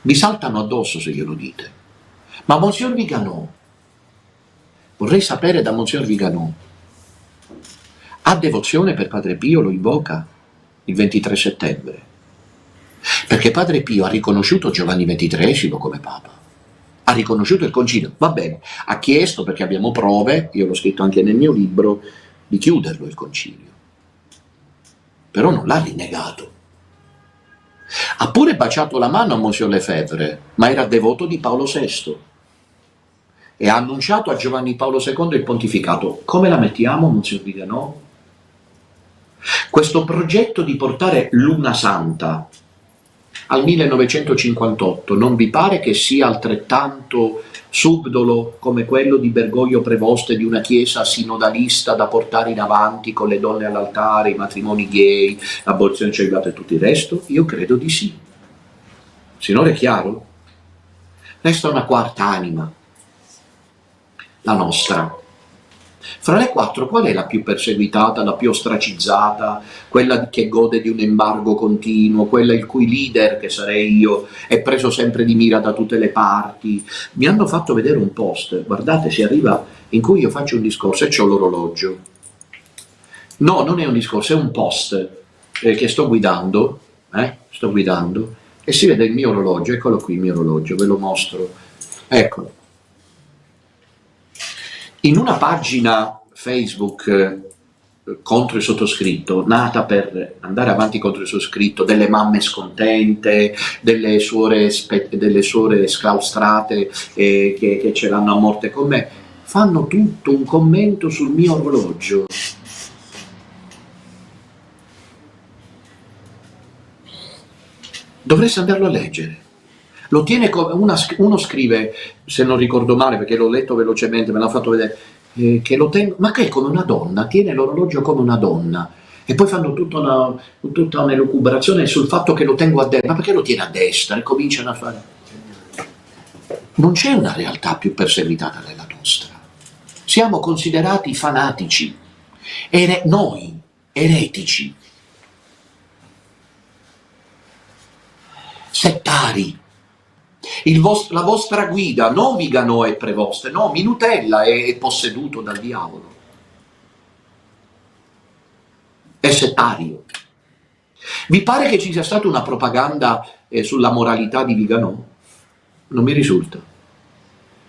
Vi saltano addosso se glielo dite. Ma Monsignor Viganò, vorrei sapere da Monsignor Viganò, ha devozione per Padre Pio, lo invoca il 23 settembre? Perché Padre Pio ha riconosciuto Giovanni XXIII come Papa, ha riconosciuto il Concilio, va bene, ha chiesto, perché abbiamo prove, io l'ho scritto anche nel mio libro, di chiuderlo il Concilio, però non l'ha rinnegato. Ha pure baciato la mano a Monsignor Lefebvre, ma era devoto di Paolo VI e ha annunciato a Giovanni Paolo II il pontificato. Come la mettiamo, Monsignor Viganò? Questo progetto di portare l'una santa al 1958 non vi pare che sia altrettanto subdolo come quello di Bergoglio Prevost, di una chiesa sinodalista da portare in avanti con le donne all'altare, i matrimoni gay, l'abolizione celibato e tutto il resto? Io credo di sì. Signore, è chiaro? Resta una quarta anima, la nostra. Fra le quattro, qual è la più perseguitata, la più ostracizzata, quella che gode di un embargo continuo, quella il cui leader, che sarei io, è preso sempre di mira da tutte le parti? Mi hanno fatto vedere un post, guardate, si arriva, in cui io faccio un discorso e c'ho l'orologio. No, non è un discorso, è un post che sto guidando, e si vede il mio orologio, eccolo qui il mio orologio, ve lo mostro, eccolo. In una pagina Facebook contro il sottoscritto, nata per andare avanti contro il sottoscritto, delle mamme scontente, delle suore sclaustrate che ce l'hanno a morte con me, fanno tutto un commento sul mio orologio. Dovreste andarlo a leggere. Lo tiene come uno scrive, se non ricordo male perché l'ho letto velocemente, me l'ha fatto vedere, che lo tengo, ma che è come una donna, tiene l'orologio come una donna, e poi fanno tutta un'elucubrazione sul fatto che lo tengo a destra, ma perché lo tiene a destra? E cominciano a fare. Non c'è una realtà più perseguitata della nostra. Siamo considerati fanatici, noi, eretici, settari. La vostra guida, non Viganò e Prevost, no, Minutella è posseduto dal diavolo, è settario. Vi pare che ci sia stata una propaganda sulla moralità di Viganò? Non mi risulta.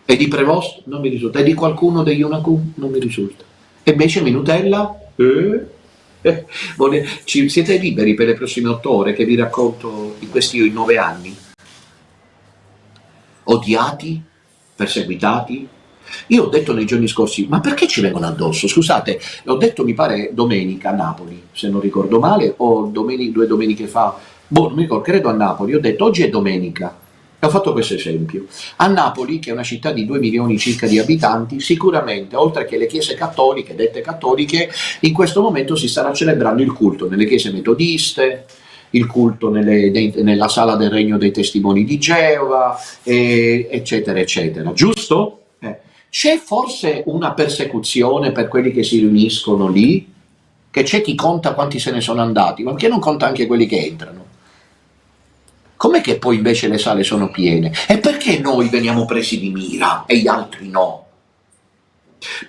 E di Prevost? Non mi risulta. E di qualcuno degli Unacum? Non mi risulta. E invece Minutella? Siete liberi per le prossime 8 ore che vi racconto di questi 9 anni? Odiati, perseguitati. Io ho detto nei giorni scorsi, ma perché ci vengono addosso? Scusate, l'ho detto mi pare domenica a Napoli, se non ricordo male, o 2 domeniche fa, non mi ricordo, credo a Napoli, ho detto oggi è domenica, e ho fatto questo esempio. A Napoli, che è una città di 2 milioni circa di abitanti, sicuramente, oltre che le chiese cattoliche, dette cattoliche, in questo momento si starà celebrando il culto nelle chiese metodiste, il culto nella sala del regno dei testimoni di Geova, eccetera, eccetera. Giusto? C'è forse una persecuzione per quelli che si riuniscono lì? Che c'è chi conta quanti se ne sono andati, ma perché non conta anche quelli che entrano? Com'è che poi invece le sale sono piene? E perché noi veniamo presi di mira e gli altri no?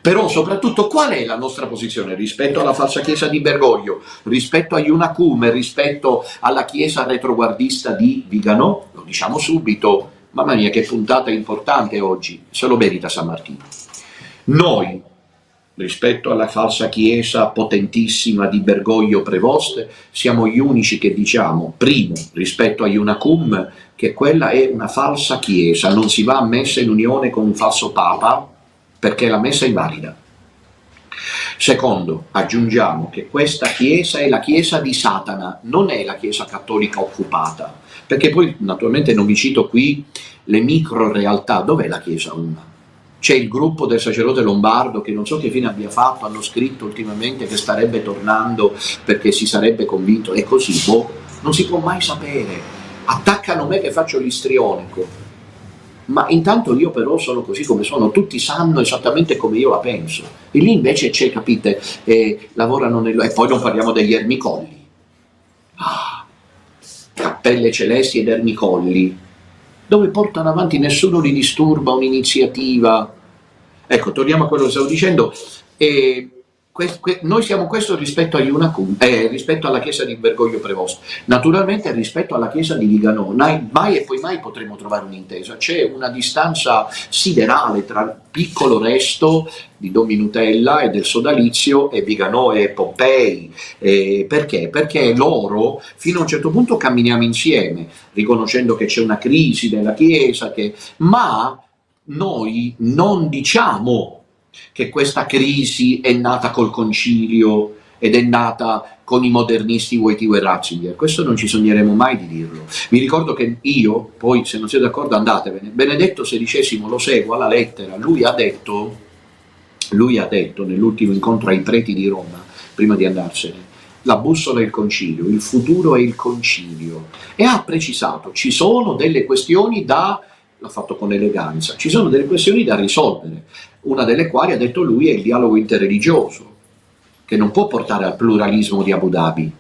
Però soprattutto qual è la nostra posizione rispetto alla falsa chiesa di Bergoglio, rispetto a Iunacum, rispetto alla chiesa retroguardista di Viganò? Lo diciamo subito, mamma mia che puntata importante oggi, se lo merita San Martino. Noi, rispetto alla falsa chiesa potentissima di Bergoglio Prevost, siamo gli unici che diciamo, primo, rispetto a Iunacum, che quella è una falsa chiesa, non si va a messa in unione con un falso papa, perché la messa è invalida. Secondo, aggiungiamo che questa chiesa è la chiesa di Satana, non è la chiesa cattolica occupata, perché poi naturalmente non vi cito qui le micro realtà, dov'è la chiesa una? C'è il gruppo del sacerdote lombardo che non so che fine abbia fatto, hanno scritto ultimamente che starebbe tornando perché si sarebbe convinto, e così, non si può mai sapere, attaccano me che faccio l'istrionico. Ma intanto io però sono così come sono, tutti sanno esattamente come io la penso, e lì invece c'è, capite, lavorano e poi non parliamo degli ermicolli, cappelle celesti ed ermicolli, dove portano avanti, nessuno li disturba un'iniziativa. Ecco, torniamo a quello che stavo dicendo, noi siamo questo rispetto a Iunacum, rispetto alla chiesa di Bergoglio Prevost. Naturalmente rispetto alla chiesa di Viganò, mai e poi mai potremo trovare un'intesa, c'è una distanza siderale tra il piccolo resto di Don Minutella e del sodalizio e Viganò e Pompei. Perché? Perché loro fino a un certo punto camminiamo insieme, riconoscendo che c'è una crisi nella chiesa, ma noi non diciamo che questa crisi è nata col concilio ed è nata con i modernisti Wojtyła e Ratzinger, questo non ci sogneremo mai di dirlo. Vi ricordo che io, poi se non siete d'accordo andatevene, Benedetto XVI lo seguo alla lettera, lui ha detto nell'ultimo incontro ai preti di Roma, prima di andarsene, la bussola è il concilio, il futuro è il concilio, e ha precisato, ci sono delle questioni l'ha fatto con eleganza, ci sono delle questioni da risolvere, una delle quali, ha detto lui, è il dialogo interreligioso, che non può portare al pluralismo di Abu Dhabi.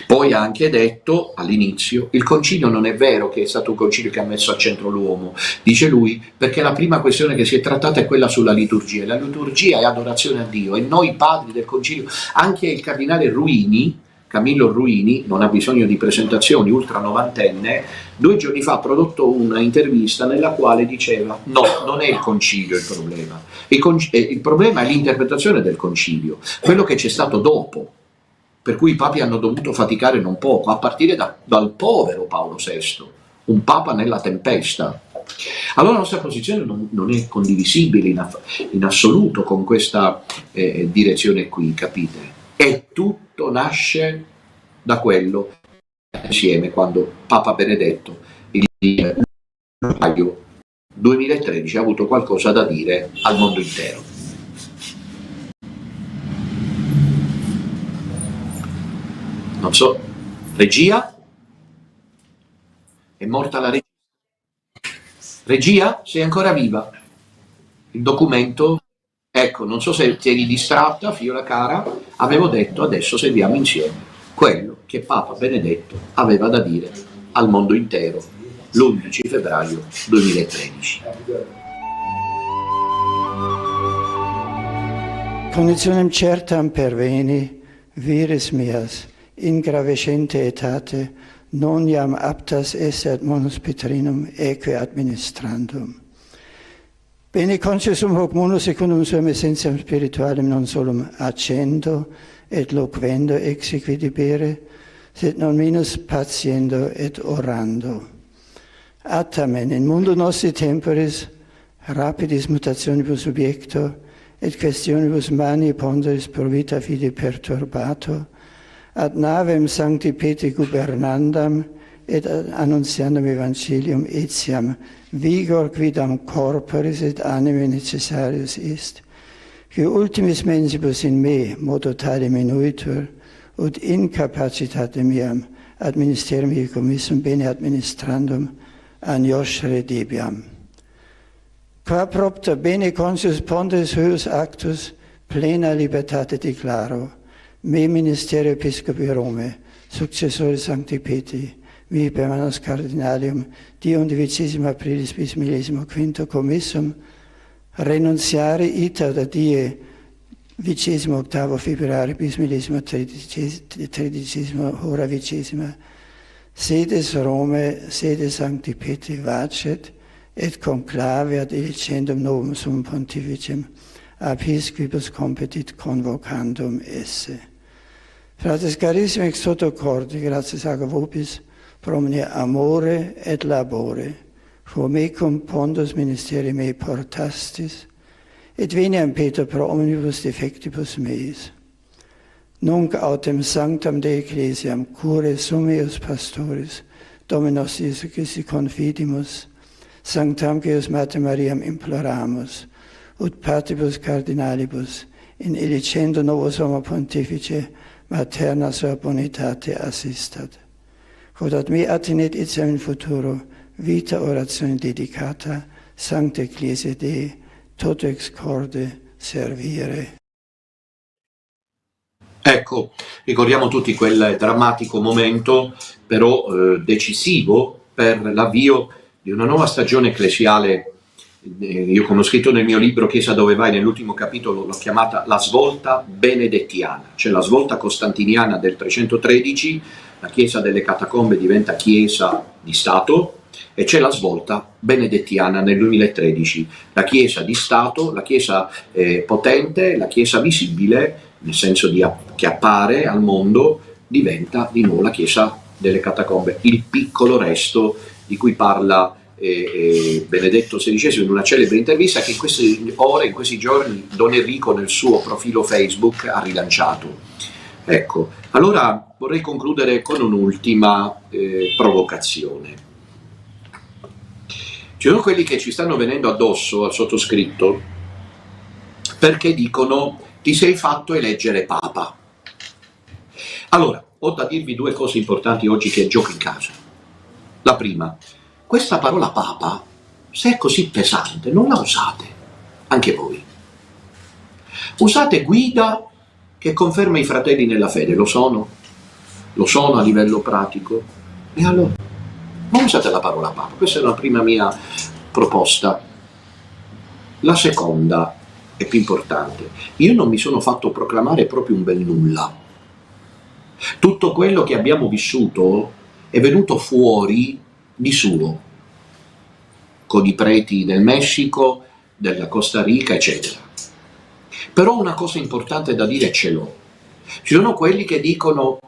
Poi ha anche detto all'inizio, il concilio non è vero che è stato un concilio che ha messo al centro l'uomo, dice lui, perché la prima questione che si è trattata è quella sulla liturgia, la liturgia è adorazione a Dio, e noi padri del concilio, anche il cardinale Ruini, Camillo Ruini, non ha bisogno di presentazioni, ultra novantenne, 2 giorni fa ha prodotto una intervista nella quale diceva no, non è il concilio il problema, il problema è l'interpretazione del concilio, quello che c'è stato dopo, per cui i papi hanno dovuto faticare non poco, a partire dal povero Paolo VI, un papa nella tempesta. Allora la nostra posizione non è condivisibile in assoluto con questa direzione qui, capite? E tutto nasce da quello insieme quando Papa Benedetto il luglio 2013 ha avuto qualcosa da dire al mondo intero. Non so, regia? È morta la regia? Regia? Sei ancora viva? Il documento? Ecco, non so se ti eri distratta, figliola cara, avevo detto adesso seguiamo insieme quello che Papa Benedetto aveva da dire al mondo intero l'11 febbraio 2013. Conditionem certam perveni, vires meas, in gravescente etate, non iam aptas esse ad monus Petrinum eque administrandum. Bene consciusum hoc mono secundum suam essentiam spiritualem non solum accendo et loquendo exequi debere, sed non minus patiendo et orando. Attamen in mundo nostri temporis rapidis mutationibus subjecto et questionibus mani ponderis pro vita fide perturbato, ad navem sancti Petri gubernandam et annuntiandum evangelium etiam vigor quidam corporis et anime necessarius est, qui ultimis mensibus in me modo tale minuitur, ut incapacitatem iam ad ministerium commissum bene administrandum agnoscere debiam. Qua propter bene conscius pondes huius actus plena libertate declaro, me ministerio episcopi Rome, successore Sancti Petri, mi per manus cardinalium, di 11 aprilis bis 15 commissum, renunziare ita da die 28 februari bis 13 hora 20, sedes Rome, sede Sancti Petri vacet, et conclave ad elicendum novum summum pontificem, ab his quibus competit convocandum esse. Fratres carissimi ex toto cordi, gratias ago vobis, pro omnia amore et labore, quo mecum pondus ministeri mei portastis, et veniam Peter pro omnibus defectibus meis. Nunc autem sanctam de ecclesiam cure summius pastoris, Dominus Iesu Christi confidimus, sanctam Deus Mater Mariam imploramus, ut patibus cardinalibus, in elicendo novo sommo pontifice, materna sua bonitate assistat. Quod ad me attenet etiam in futuro, vita orazione dedicata, Sancta Ecclesia Dei, toto ex corde servire. Ecco, ricordiamo tutti quel drammatico momento, però decisivo per l'avvio di una nuova stagione ecclesiale. Io, come ho scritto nel mio libro Chiesa dove vai, nell'ultimo capitolo l'ho chiamata la svolta benedettiana, cioè la svolta costantiniana del 313, la Chiesa delle Catacombe diventa Chiesa di Stato, e c'è la svolta benedettiana nel 2013, la Chiesa di Stato, la Chiesa potente, la Chiesa visibile, nel senso che appare al mondo, diventa di nuovo la Chiesa delle Catacombe, il piccolo resto di cui parla Benedetto XVI in una celebre intervista che in queste ore, in questi giorni, Don Enrico nel suo profilo Facebook ha rilanciato. Ecco, allora vorrei concludere con un'ultima provocazione. Ci sono quelli che ci stanno venendo addosso al sottoscritto perché dicono: ti sei fatto eleggere Papa. Allora, ho da dirvi due cose importanti oggi che gioco in casa. La prima: questa parola Papa, se è così pesante, non la usate, anche voi. Usate guida che conferma i fratelli nella fede, lo sono a livello pratico, e allora non usate la parola Papa. Questa è la prima mia proposta. La seconda è più importante: io non mi sono fatto proclamare proprio un bel nulla. Tutto quello che abbiamo vissuto è venuto fuori di suo, con i preti del Messico, della Costa Rica, eccetera. Però una cosa importante da dire ce l'ho. Ci sono quelli che dicono: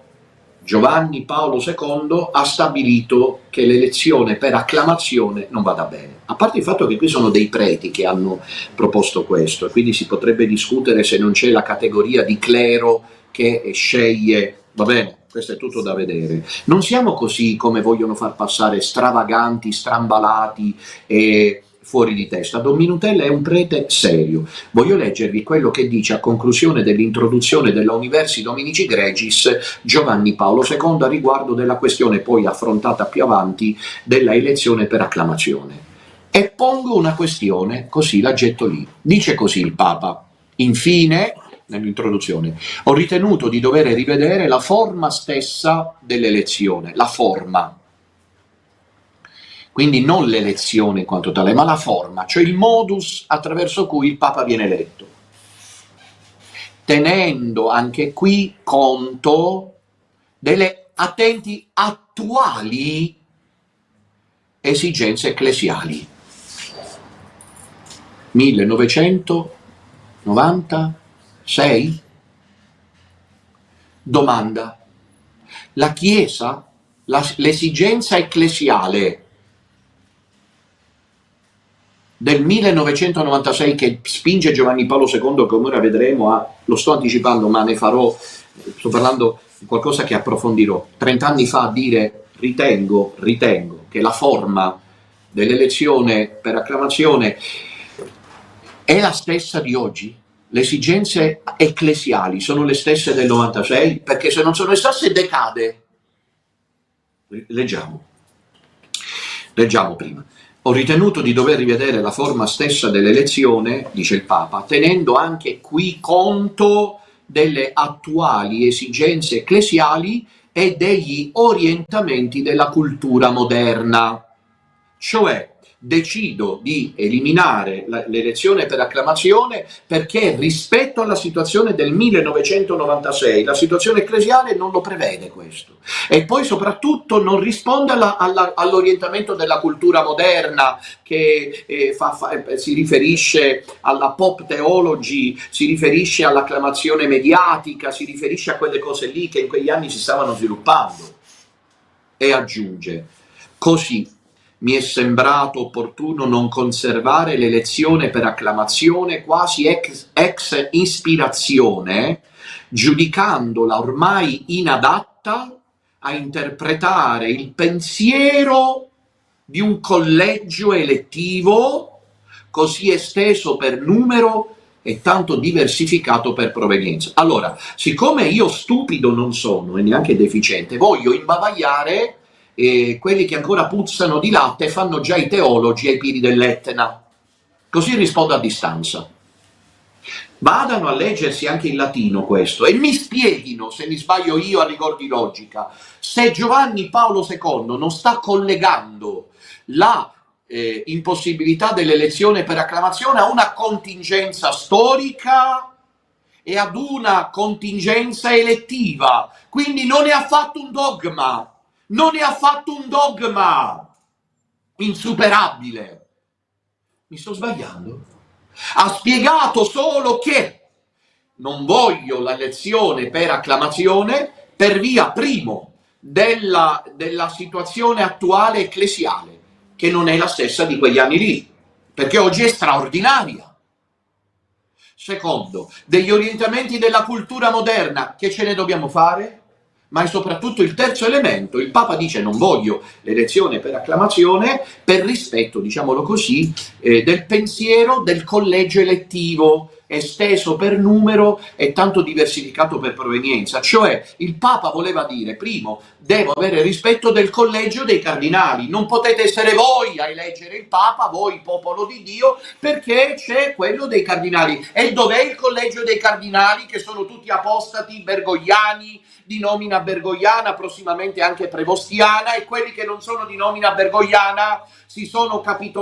Giovanni Paolo II ha stabilito che l'elezione per acclamazione non vada bene. A parte il fatto che qui sono dei preti che hanno proposto questo, e quindi si potrebbe discutere se non c'è la categoria di clero che sceglie, va bene, questo è tutto da vedere. Non siamo così, come vogliono far passare, stravaganti, strambalati e fuori di testa. Don Minutella è un prete serio. Voglio leggervi quello che dice a conclusione dell'introduzione della Universi Dominici Gregis Giovanni Paolo II a riguardo della questione poi affrontata più avanti della elezione per acclamazione. E pongo una questione, così la getto lì. Dice così il Papa: infine, nell'introduzione, ho ritenuto di dover rivedere la forma stessa dell'elezione, la forma. Quindi non l'elezione in quanto tale, ma la forma, cioè il modus attraverso cui il Papa viene eletto, tenendo anche qui conto delle, attenti, attuali esigenze ecclesiali. 1996? Domanda: la Chiesa, l'esigenza ecclesiale del 1996 che spinge Giovanni Paolo II, come ora vedremo, lo sto anticipando ma ne farò, sto parlando di qualcosa che approfondirò, 30 anni fa, a dire ritengo che la forma dell'elezione per acclamazione è la stessa di oggi. le esigenze ecclesiali sono le stesse del 96? Perché se non sono le stesse decade. Leggiamo prima. Ho ritenuto di dover rivedere la forma stessa dell'elezione, dice il Papa, tenendo anche qui conto delle attuali esigenze ecclesiali e degli orientamenti della cultura moderna. Cioè, decido di eliminare l'elezione per acclamazione perché rispetto alla situazione del 1996 la situazione ecclesiale non lo prevede questo, e poi soprattutto non risponde all'orientamento della cultura moderna che si riferisce alla pop theology, si riferisce all'acclamazione mediatica, si riferisce a quelle cose lì che in quegli anni si stavano sviluppando. E aggiunge: così mi è sembrato opportuno non conservare l'elezione per acclamazione quasi ex ispirazione, giudicandola ormai inadatta a interpretare il pensiero di un collegio elettivo così esteso per numero e tanto diversificato per provenienza. Allora, siccome io stupido non sono e neanche deficiente, voglio imbavagliare quelli che ancora puzzano di latte e fanno già i teologi ai piedi dell'Etna. Così rispondo a distanza. Vadano a leggersi anche in latino questo e mi spieghino, se mi sbaglio io a rigor di logica, se Giovanni Paolo II non sta collegando la impossibilità dell'elezione per acclamazione a una contingenza storica e ad una contingenza elettiva. Quindi non ne ha fatto un dogma. Non ne ha fatto un dogma insuperabile. Mi sto sbagliando? Ha spiegato solo che non voglio l'elezione per acclamazione per via, primo, della situazione attuale ecclesiale, che non è la stessa di quegli anni lì, perché oggi è straordinaria. Secondo, degli orientamenti della cultura moderna, che ce ne dobbiamo fare? Ma è soprattutto il terzo elemento. Il Papa dice: non voglio l'elezione per acclamazione per rispetto, diciamolo così, del pensiero del collegio elettivo, esteso per numero e tanto diversificato per provenienza. Cioè, il Papa voleva dire: primo, devo avere rispetto del collegio dei cardinali, non potete essere voi a eleggere il Papa, voi popolo di Dio, perché c'è quello dei cardinali. E dov'è il collegio dei cardinali, che sono tutti apostati, bergogliani, di nomina bergogliana, prossimamente anche prevostiana, e quelli che non sono di nomina bergogliana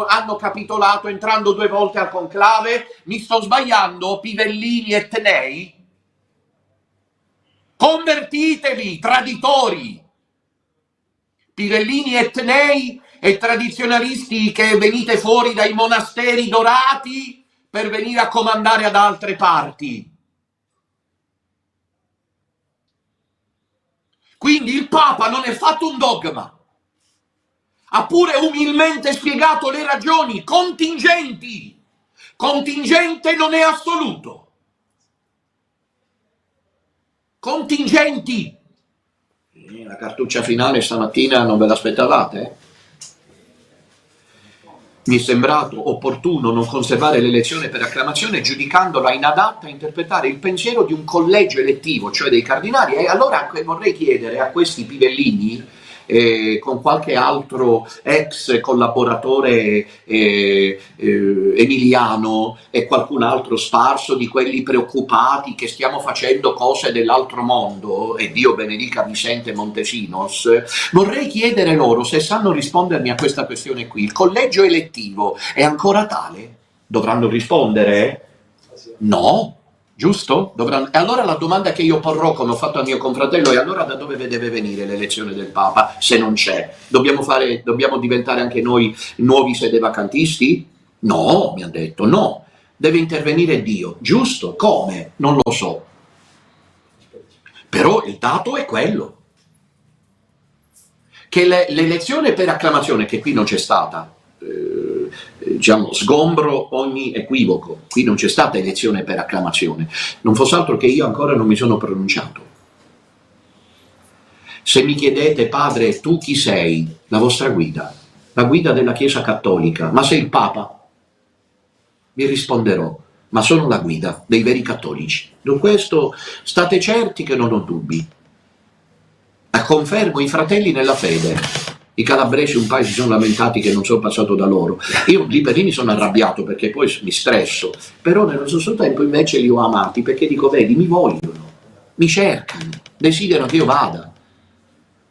hanno capitolato entrando 2 volte al conclave? Mi sto sbagliando? Pivellini e Tenei? Convertitevi, traditori! Pivellini e Tenei e tradizionalisti che venite fuori dai monasteri dorati per venire a comandare ad altre parti. Quindi il Papa non è fatto un dogma, ha pure umilmente spiegato le ragioni contingenti. Contingente non è assoluto. Contingenti. La cartuccia finale stamattina non ve l'aspettavate? Mi è sembrato opportuno non conservare l'elezione per acclamazione, giudicandola inadatta a interpretare il pensiero di un collegio elettivo, cioè dei cardinali. E allora vorrei chiedere a questi pivellini, con qualche altro ex collaboratore emiliano e qualcun altro sparso di quelli preoccupati che stiamo facendo cose dell'altro mondo, e Dio benedica Vicente Montesinos, vorrei chiedere loro se sanno rispondermi a questa questione qui. Il collegio elettivo è ancora tale? Dovranno rispondere? No? Giusto? E allora la domanda che io porrò, come ho fatto al mio confratello, è: allora da dove deve venire l'elezione del Papa se non c'è? Dobbiamo diventare anche noi nuovi sedevacantisti? No, mi ha detto, no. Deve intervenire Dio. Giusto? Come? Non lo so. Però il dato è quello. Che l'elezione per acclamazione, che qui non c'è stata, diciamo, sgombro ogni equivoco, qui non c'è stata elezione per acclamazione, non fosse altro che io ancora non mi sono pronunciato. Se mi chiedete: padre, tu chi sei? La vostra guida, la guida della Chiesa Cattolica. Ma sei il Papa? Vi risponderò: ma sono la guida dei veri cattolici. Di questo state certi che non ho dubbi. Confermo i fratelli nella fede. I calabresi un paio si sono lamentati che non sono passato da loro. Io lì per lì mi sono arrabbiato perché poi mi stresso, però nello stesso tempo invece li ho amati perché dico, vedi, mi vogliono, mi cercano, desiderano che io vada.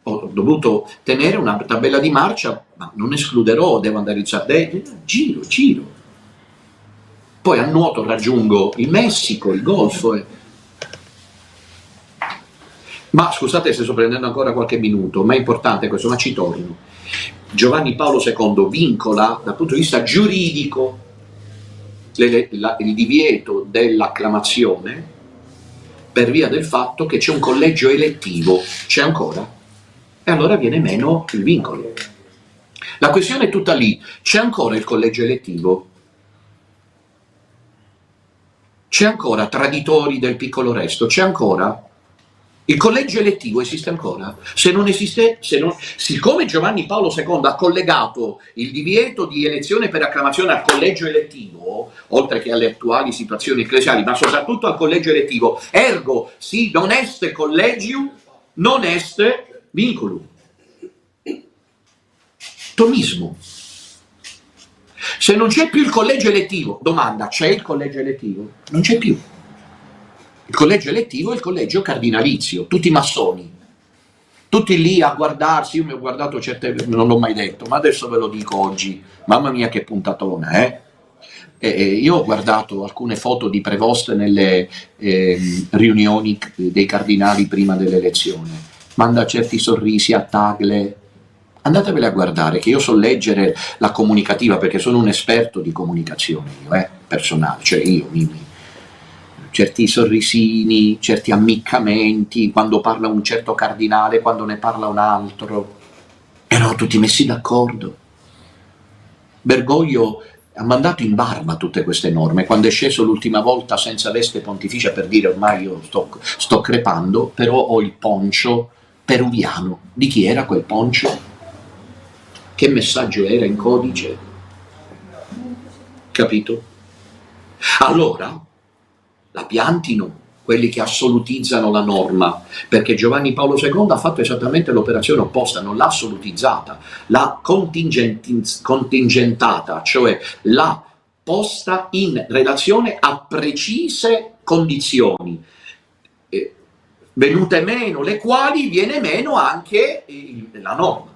Ho dovuto tenere una tabella di marcia, ma non escluderò, devo andare in Sardegna, giro. Poi a nuoto raggiungo il Messico, il Golfo. Ma scusate se sto prendendo ancora qualche minuto, ma è importante questo, ma ci torno. Giovanni Paolo II vincola dal punto di vista giuridico il divieto dell'acclamazione per via del fatto che c'è un collegio elettivo, c'è ancora, e allora viene meno il vincolo. La questione è tutta lì, c'è ancora il collegio elettivo? C'è ancora Traditori del Piccolo Resto? C'è ancora? Il collegio elettivo esiste ancora? Se non esiste, siccome Giovanni Paolo II ha collegato il divieto di elezione per acclamazione al collegio elettivo, oltre che alle attuali situazioni ecclesiali, ma soprattutto al collegio elettivo, ergo si non est collegium, non est vinculum. Tomismo. Se non c'è più il collegio elettivo, domanda, c'è il collegio elettivo? Non c'è più. Il collegio elettivo è il collegio cardinalizio, tutti massoni, tutti lì a guardarsi. Io mi ho guardato certe, non l'ho mai detto, ma adesso ve lo dico oggi, mamma mia che puntatona, io ho guardato alcune foto di Prevost nelle riunioni dei cardinali prima dell'elezione, manda certi sorrisi a Tagle, andatevele a guardare, che io so leggere la comunicativa perché sono un esperto di comunicazione, io, personale, cioè io certi sorrisini, certi ammiccamenti, quando parla un certo cardinale, quando ne parla un altro, erano tutti messi d'accordo. Bergoglio ha mandato in barba tutte queste norme, quando è sceso l'ultima volta senza veste pontificia per dire ormai io sto crepando, però ho il poncio peruviano. Di chi era quel poncio? Che messaggio era in codice? Capito? Allora la piantino quelli che assolutizzano la norma, perché Giovanni Paolo II ha fatto esattamente l'operazione opposta, non l'ha assolutizzata, l'ha contingentata, cioè l'ha posta in relazione a precise condizioni, venute meno le quali viene meno anche la norma.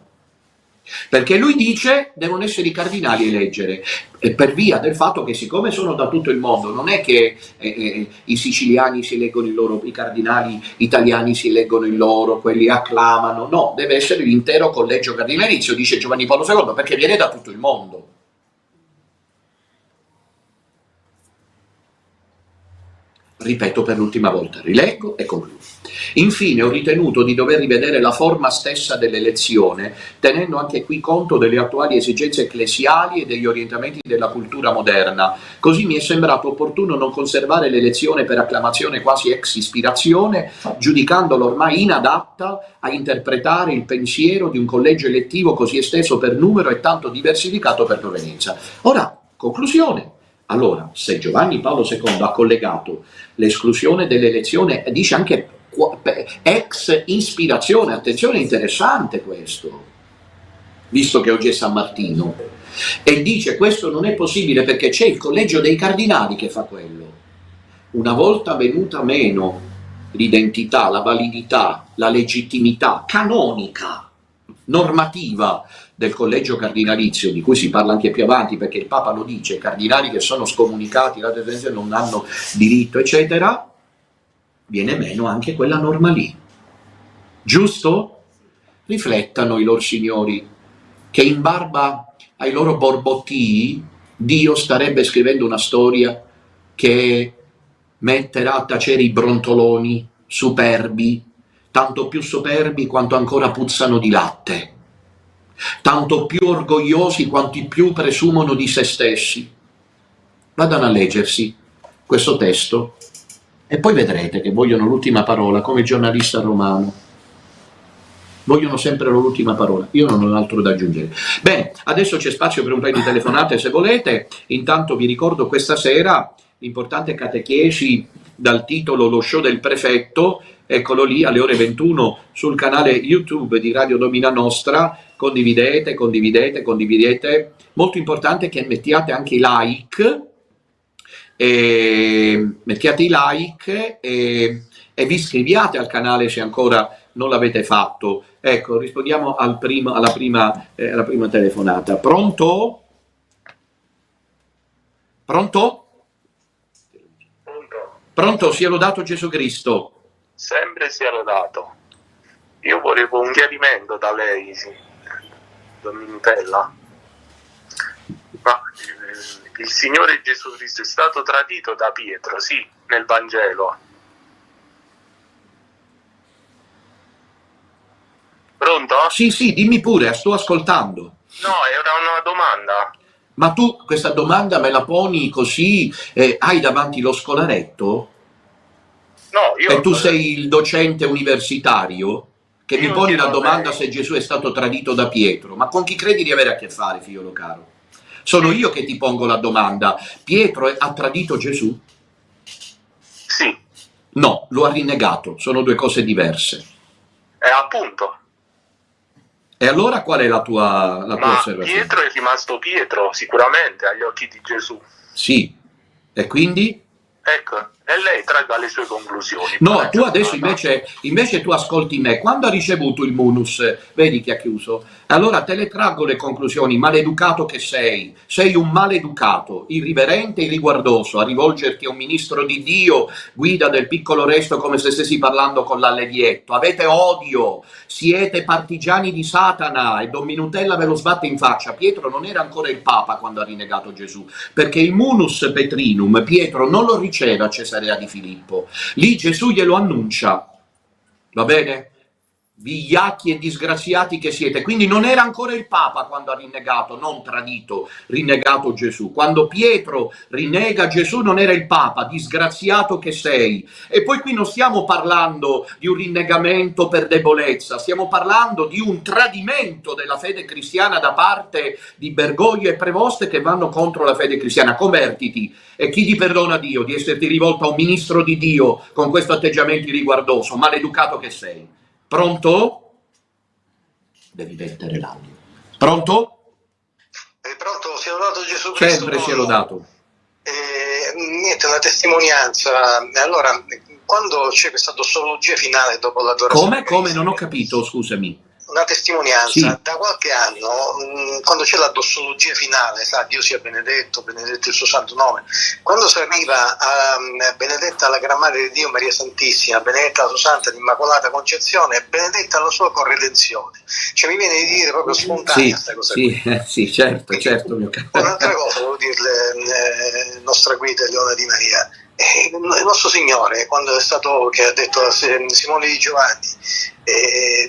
Perché lui dice devono essere i cardinali a eleggere, per via del fatto che siccome sono da tutto il mondo, non è che i siciliani si eleggono il loro, i cardinali italiani si eleggono il loro, quelli acclamano, no, deve essere l'intero collegio cardinalizio, dice Giovanni Paolo II, perché viene da tutto il mondo. Ripeto per l'ultima volta, rileggo e concludo. Infine ho ritenuto di dover rivedere la forma stessa dell'elezione, tenendo anche qui conto delle attuali esigenze ecclesiali e degli orientamenti della cultura moderna. Così mi è sembrato opportuno non conservare l'elezione per acclamazione quasi ex ispirazione, giudicandola ormai inadatta a interpretare il pensiero di un collegio elettivo così esteso per numero e tanto diversificato per provenienza. Ora, conclusione. Allora, se Giovanni Paolo II ha collegato l'esclusione dell'elezione, dice anche ex ispirazione, attenzione, interessante questo, visto che oggi è San Martino, e dice questo non è possibile perché c'è il collegio dei cardinali che fa quello. Una volta venuta meno l'identità, la validità, la legittimità canonica, normativa del collegio cardinalizio, di cui si parla anche più avanti perché il Papa lo dice, i cardinali che sono scomunicati, non hanno diritto, eccetera, viene meno anche quella norma lì. Giusto? Riflettano i loro signori che in barba ai loro borbottii Dio starebbe scrivendo una storia che metterà a tacere i brontoloni superbi, tanto più superbi quanto ancora puzzano di latte, tanto più orgogliosi quanti più presumono di se stessi. Vadano a leggersi questo testo e poi vedrete che vogliono l'ultima parola, come giornalista romano. Vogliono sempre l'ultima parola, io non ho altro da aggiungere. Bene, adesso c'è spazio per un paio di telefonate se volete. Intanto vi ricordo questa sera importante catechesi dal titolo Lo show del prefetto, eccolo lì alle ore 21 sul canale YouTube di Radio Domina Nostra. Condividete, condividete, condividete. Molto importante che mettiate anche i like, mettiate i like e vi iscriviate al canale se ancora non l'avete fatto. Ecco, rispondiamo alla prima telefonata. Pronto? Pronto? Pronto, sia lodato Gesù Cristo. Sempre sia lodato. Io volevo un chiarimento da lei, Dominitella. Ma il Signore Gesù Cristo è stato tradito da Pietro, sì, nel Vangelo. Pronto? Sì, dimmi pure, sto ascoltando. No, era una domanda. Ma tu questa domanda me la poni così, hai davanti lo scolaretto? No, io... E tu sei il docente universitario che mi Io poni la chiedo a domanda lei. se Gesù è stato tradito da Pietro. Ma con chi credi di avere a che fare, figliolo caro? Sono io che ti pongo la domanda. Pietro ha tradito Gesù? Sì, No, lo ha rinnegato, sono due cose diverse. appunto. E allora qual è la tua Ma osservazione? Pietro è rimasto Pietro, sicuramente, agli occhi di Gesù. Sì, e quindi? Ecco, e lei traga le sue conclusioni. No, Buona tu adesso giornata. invece tu ascolti me. Quando ha ricevuto il munus, vedi che ha chiuso, allora te le traggo le conclusioni. Maleducato che sei un maleducato, irriverente e riguardoso a rivolgerti a un ministro di Dio, guida del piccolo resto come se stessi parlando con l'allevietto. Avete odio, siete partigiani di Satana e Don Minutella ve lo sbatte in faccia. Pietro non era ancora il Papa quando ha rinnegato Gesù, perché il munus petrinum Pietro non lo riceve a Cesarea di Filippo. Lì Gesù glielo annuncia, va bene? Vigliacchi e disgraziati che siete. Quindi non era ancora il Papa quando ha rinnegato, non tradito, rinnegato Gesù. Quando Pietro rinnega Gesù non era il Papa, disgraziato che sei. E poi qui non stiamo parlando di un rinnegamento per debolezza, stiamo parlando di un tradimento della fede cristiana da parte di Bergoglio e Prevost che vanno contro la fede cristiana. Convertiti e chiedi perdono a Dio di esserti rivolto a un ministro di Dio con questo atteggiamento irriguardoso, maleducato che sei. Pronto? Devi mettere l'audio. Pronto? Pronto, sia lodato Gesù Cristo. Sempre sia lodato. Niente, una testimonianza. Allora, quando c'è questa dossologia finale dopo l'adorazione... Come? Non ho capito, scusami. Una testimonianza, Sì. Da qualche anno, quando c'è la dossologia finale, sa, Dio sia benedetto, benedetto il suo santo nome, quando si arriva a benedetta la Gran Madre di Dio Maria Santissima, benedetta la sua Santa Immacolata Concezione, benedetta la sua corredenzione. Cioè mi viene di dire proprio spontanea questa cosa qui. Sì, certo, mio caro. Un'altra cosa volevo dirle, nostra guida Leona Di Maria. Il nostro Signore, quando è stato che ha detto a Simone di Giovanni,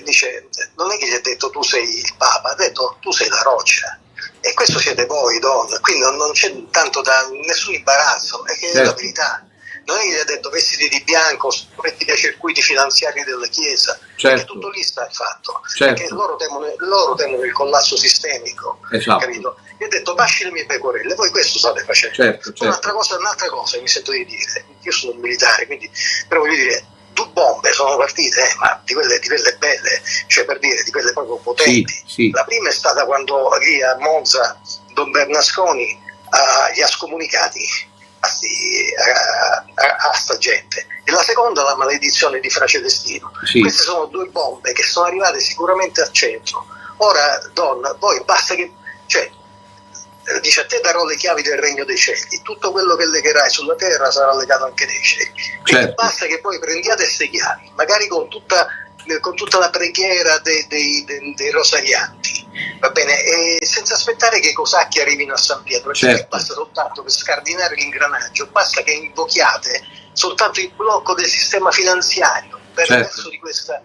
dice, non è che gli ha detto tu sei il Papa, ha detto tu sei la roccia. E questo siete voi, donne, quindi non c'è tanto da nessun imbarazzo, è che è la verità. Non è che gli ha detto vestiti di bianco, mettiti ai circuiti finanziari della Chiesa, perché tutto lì sta il fatto, perché loro temono il collasso sistemico, capito? Gli ha detto basci le mie pecorelle, voi questo state facendo. Certo. Un'altra cosa mi sento di dire, io sono un militare, quindi però voglio dire, 2 bombe sono partite, ma di quelle belle, cioè per dire, di quelle proprio potenti. Sì. La prima è stata quando lì a Monza Don Bernasconi gli ha scomunicati a sta gente, e la seconda la maledizione di Fra Celestino. Queste sono 2 bombe che sono arrivate sicuramente al centro. Ora, donna, poi basta che, cioè, dice a te darò le chiavi del regno dei cieli, tutto quello che legherai sulla terra sarà legato anche nei cieli. Quindi basta che poi prendiate queste chiavi, magari con tutta la preghiera dei rosarianti, va bene, e senza aspettare che i cosacchi arrivino a San Pietro, perché basta soltanto per scardinare l'ingranaggio, basta che invochiate soltanto il blocco del sistema finanziario per verso di questa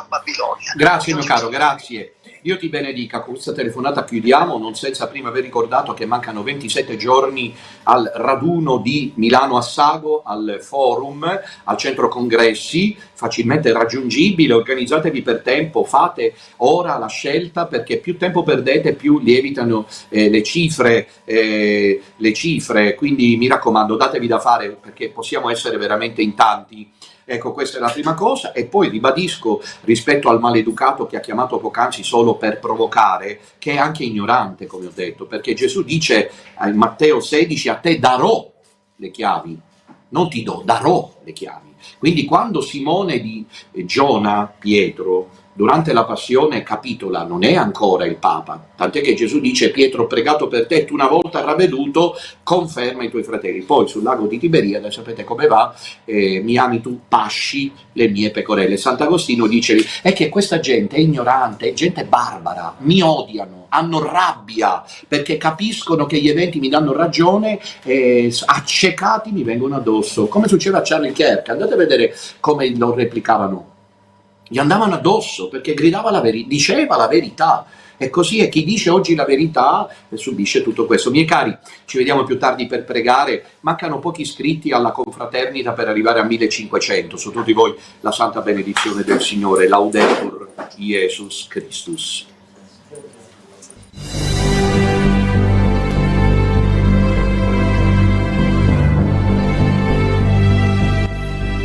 Babilonia. Grazie mio caro, grazie. Dio ti benedica. Con questa telefonata chiudiamo, non senza prima aver ricordato che mancano 27 giorni al raduno di Milano Assago, al forum, al centro congressi, facilmente raggiungibile. Organizzatevi per tempo, fate ora la scelta, perché più tempo perdete più lievitano le cifre, quindi mi raccomando, datevi da fare, perché possiamo essere veramente in tanti. Ecco, questa è la prima cosa. E poi ribadisco, rispetto al maleducato che ha chiamato poc'anzi solo per provocare, che è anche ignorante, come ho detto, perché Gesù dice in Matteo 16: a te darò le chiavi, non ti do, darò le chiavi. Quindi quando Simone di Giona, Pietro, durante la passione capitola, non è ancora il Papa, tant'è che Gesù dice: Pietro, pregato per te, tu una volta ravveduto, conferma i tuoi fratelli. Poi sul lago di Tiberiade, sapete come va, mi ami tu, pasci le mie pecorelle. Sant'Agostino dice: è che questa gente è ignorante, è gente barbara, mi odiano, hanno rabbia, perché capiscono che gli eventi mi danno ragione, accecati mi vengono addosso, come succede a Charlie Kirk. Andate a vedere come lo replicavano. Gli andavano addosso perché gridava diceva la verità, e così è chi dice oggi la verità subisce tutto questo. Miei cari, ci vediamo più tardi per pregare. Mancano pochi iscritti alla confraternita per arrivare a 1500. Su tutti voi la santa benedizione del Signore. Laudetur Jesus Christus.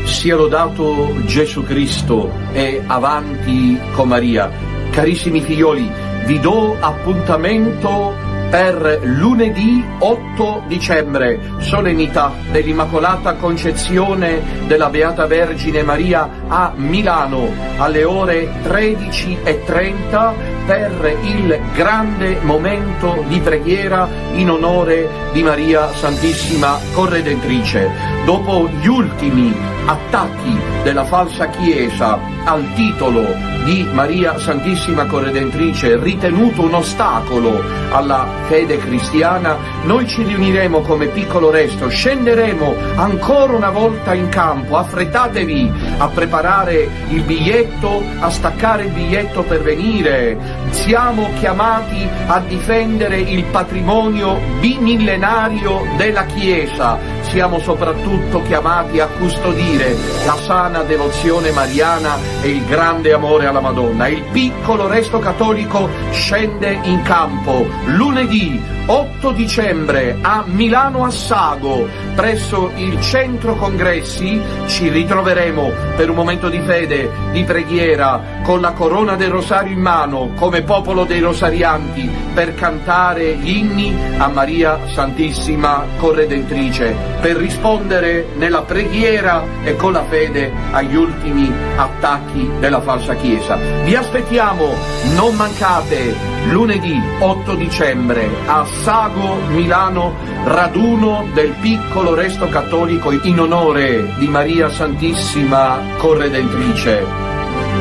Sia lodato Gesù Cristo e avanti con Maria. Carissimi figlioli, vi do appuntamento per lunedì 8 dicembre, solennità dell'Immacolata Concezione della Beata Vergine Maria a Milano, alle ore 13:30, per il grande momento di preghiera in onore di Maria Santissima Corredentrice. Dopo gli ultimi attacchi della falsa Chiesa al titolo di Maria Santissima Corredentrice, ritenuto un ostacolo alla fede cristiana, noi ci riuniremo come piccolo resto, scenderemo ancora una volta in campo. Affrettatevi a preparare il biglietto, a staccare il biglietto per venire. Siamo chiamati a difendere il patrimonio bimillenario della Chiesa. Siamo soprattutto chiamati a custodire la sana devozione mariana e il grande amore alla Madonna. Il piccolo resto cattolico scende in campo lunedì 8 dicembre a Milano Assago, presso il centro congressi. Ci ritroveremo per un momento di fede, di preghiera, con la corona del rosario in mano, come popolo dei rosarianti, per cantare gli inni a Maria Santissima Corredentrice, per rispondere nella preghiera e con la fede agli ultimi attacchi della falsa Chiesa. Vi aspettiamo, non mancate, lunedì 8 dicembre a Assago, Milano, raduno del piccolo resto cattolico in onore di Maria Santissima Corredentrice.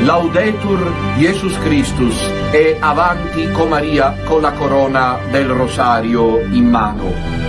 Laudetur Jesus Christus e avanti con Maria con la corona del rosario in mano.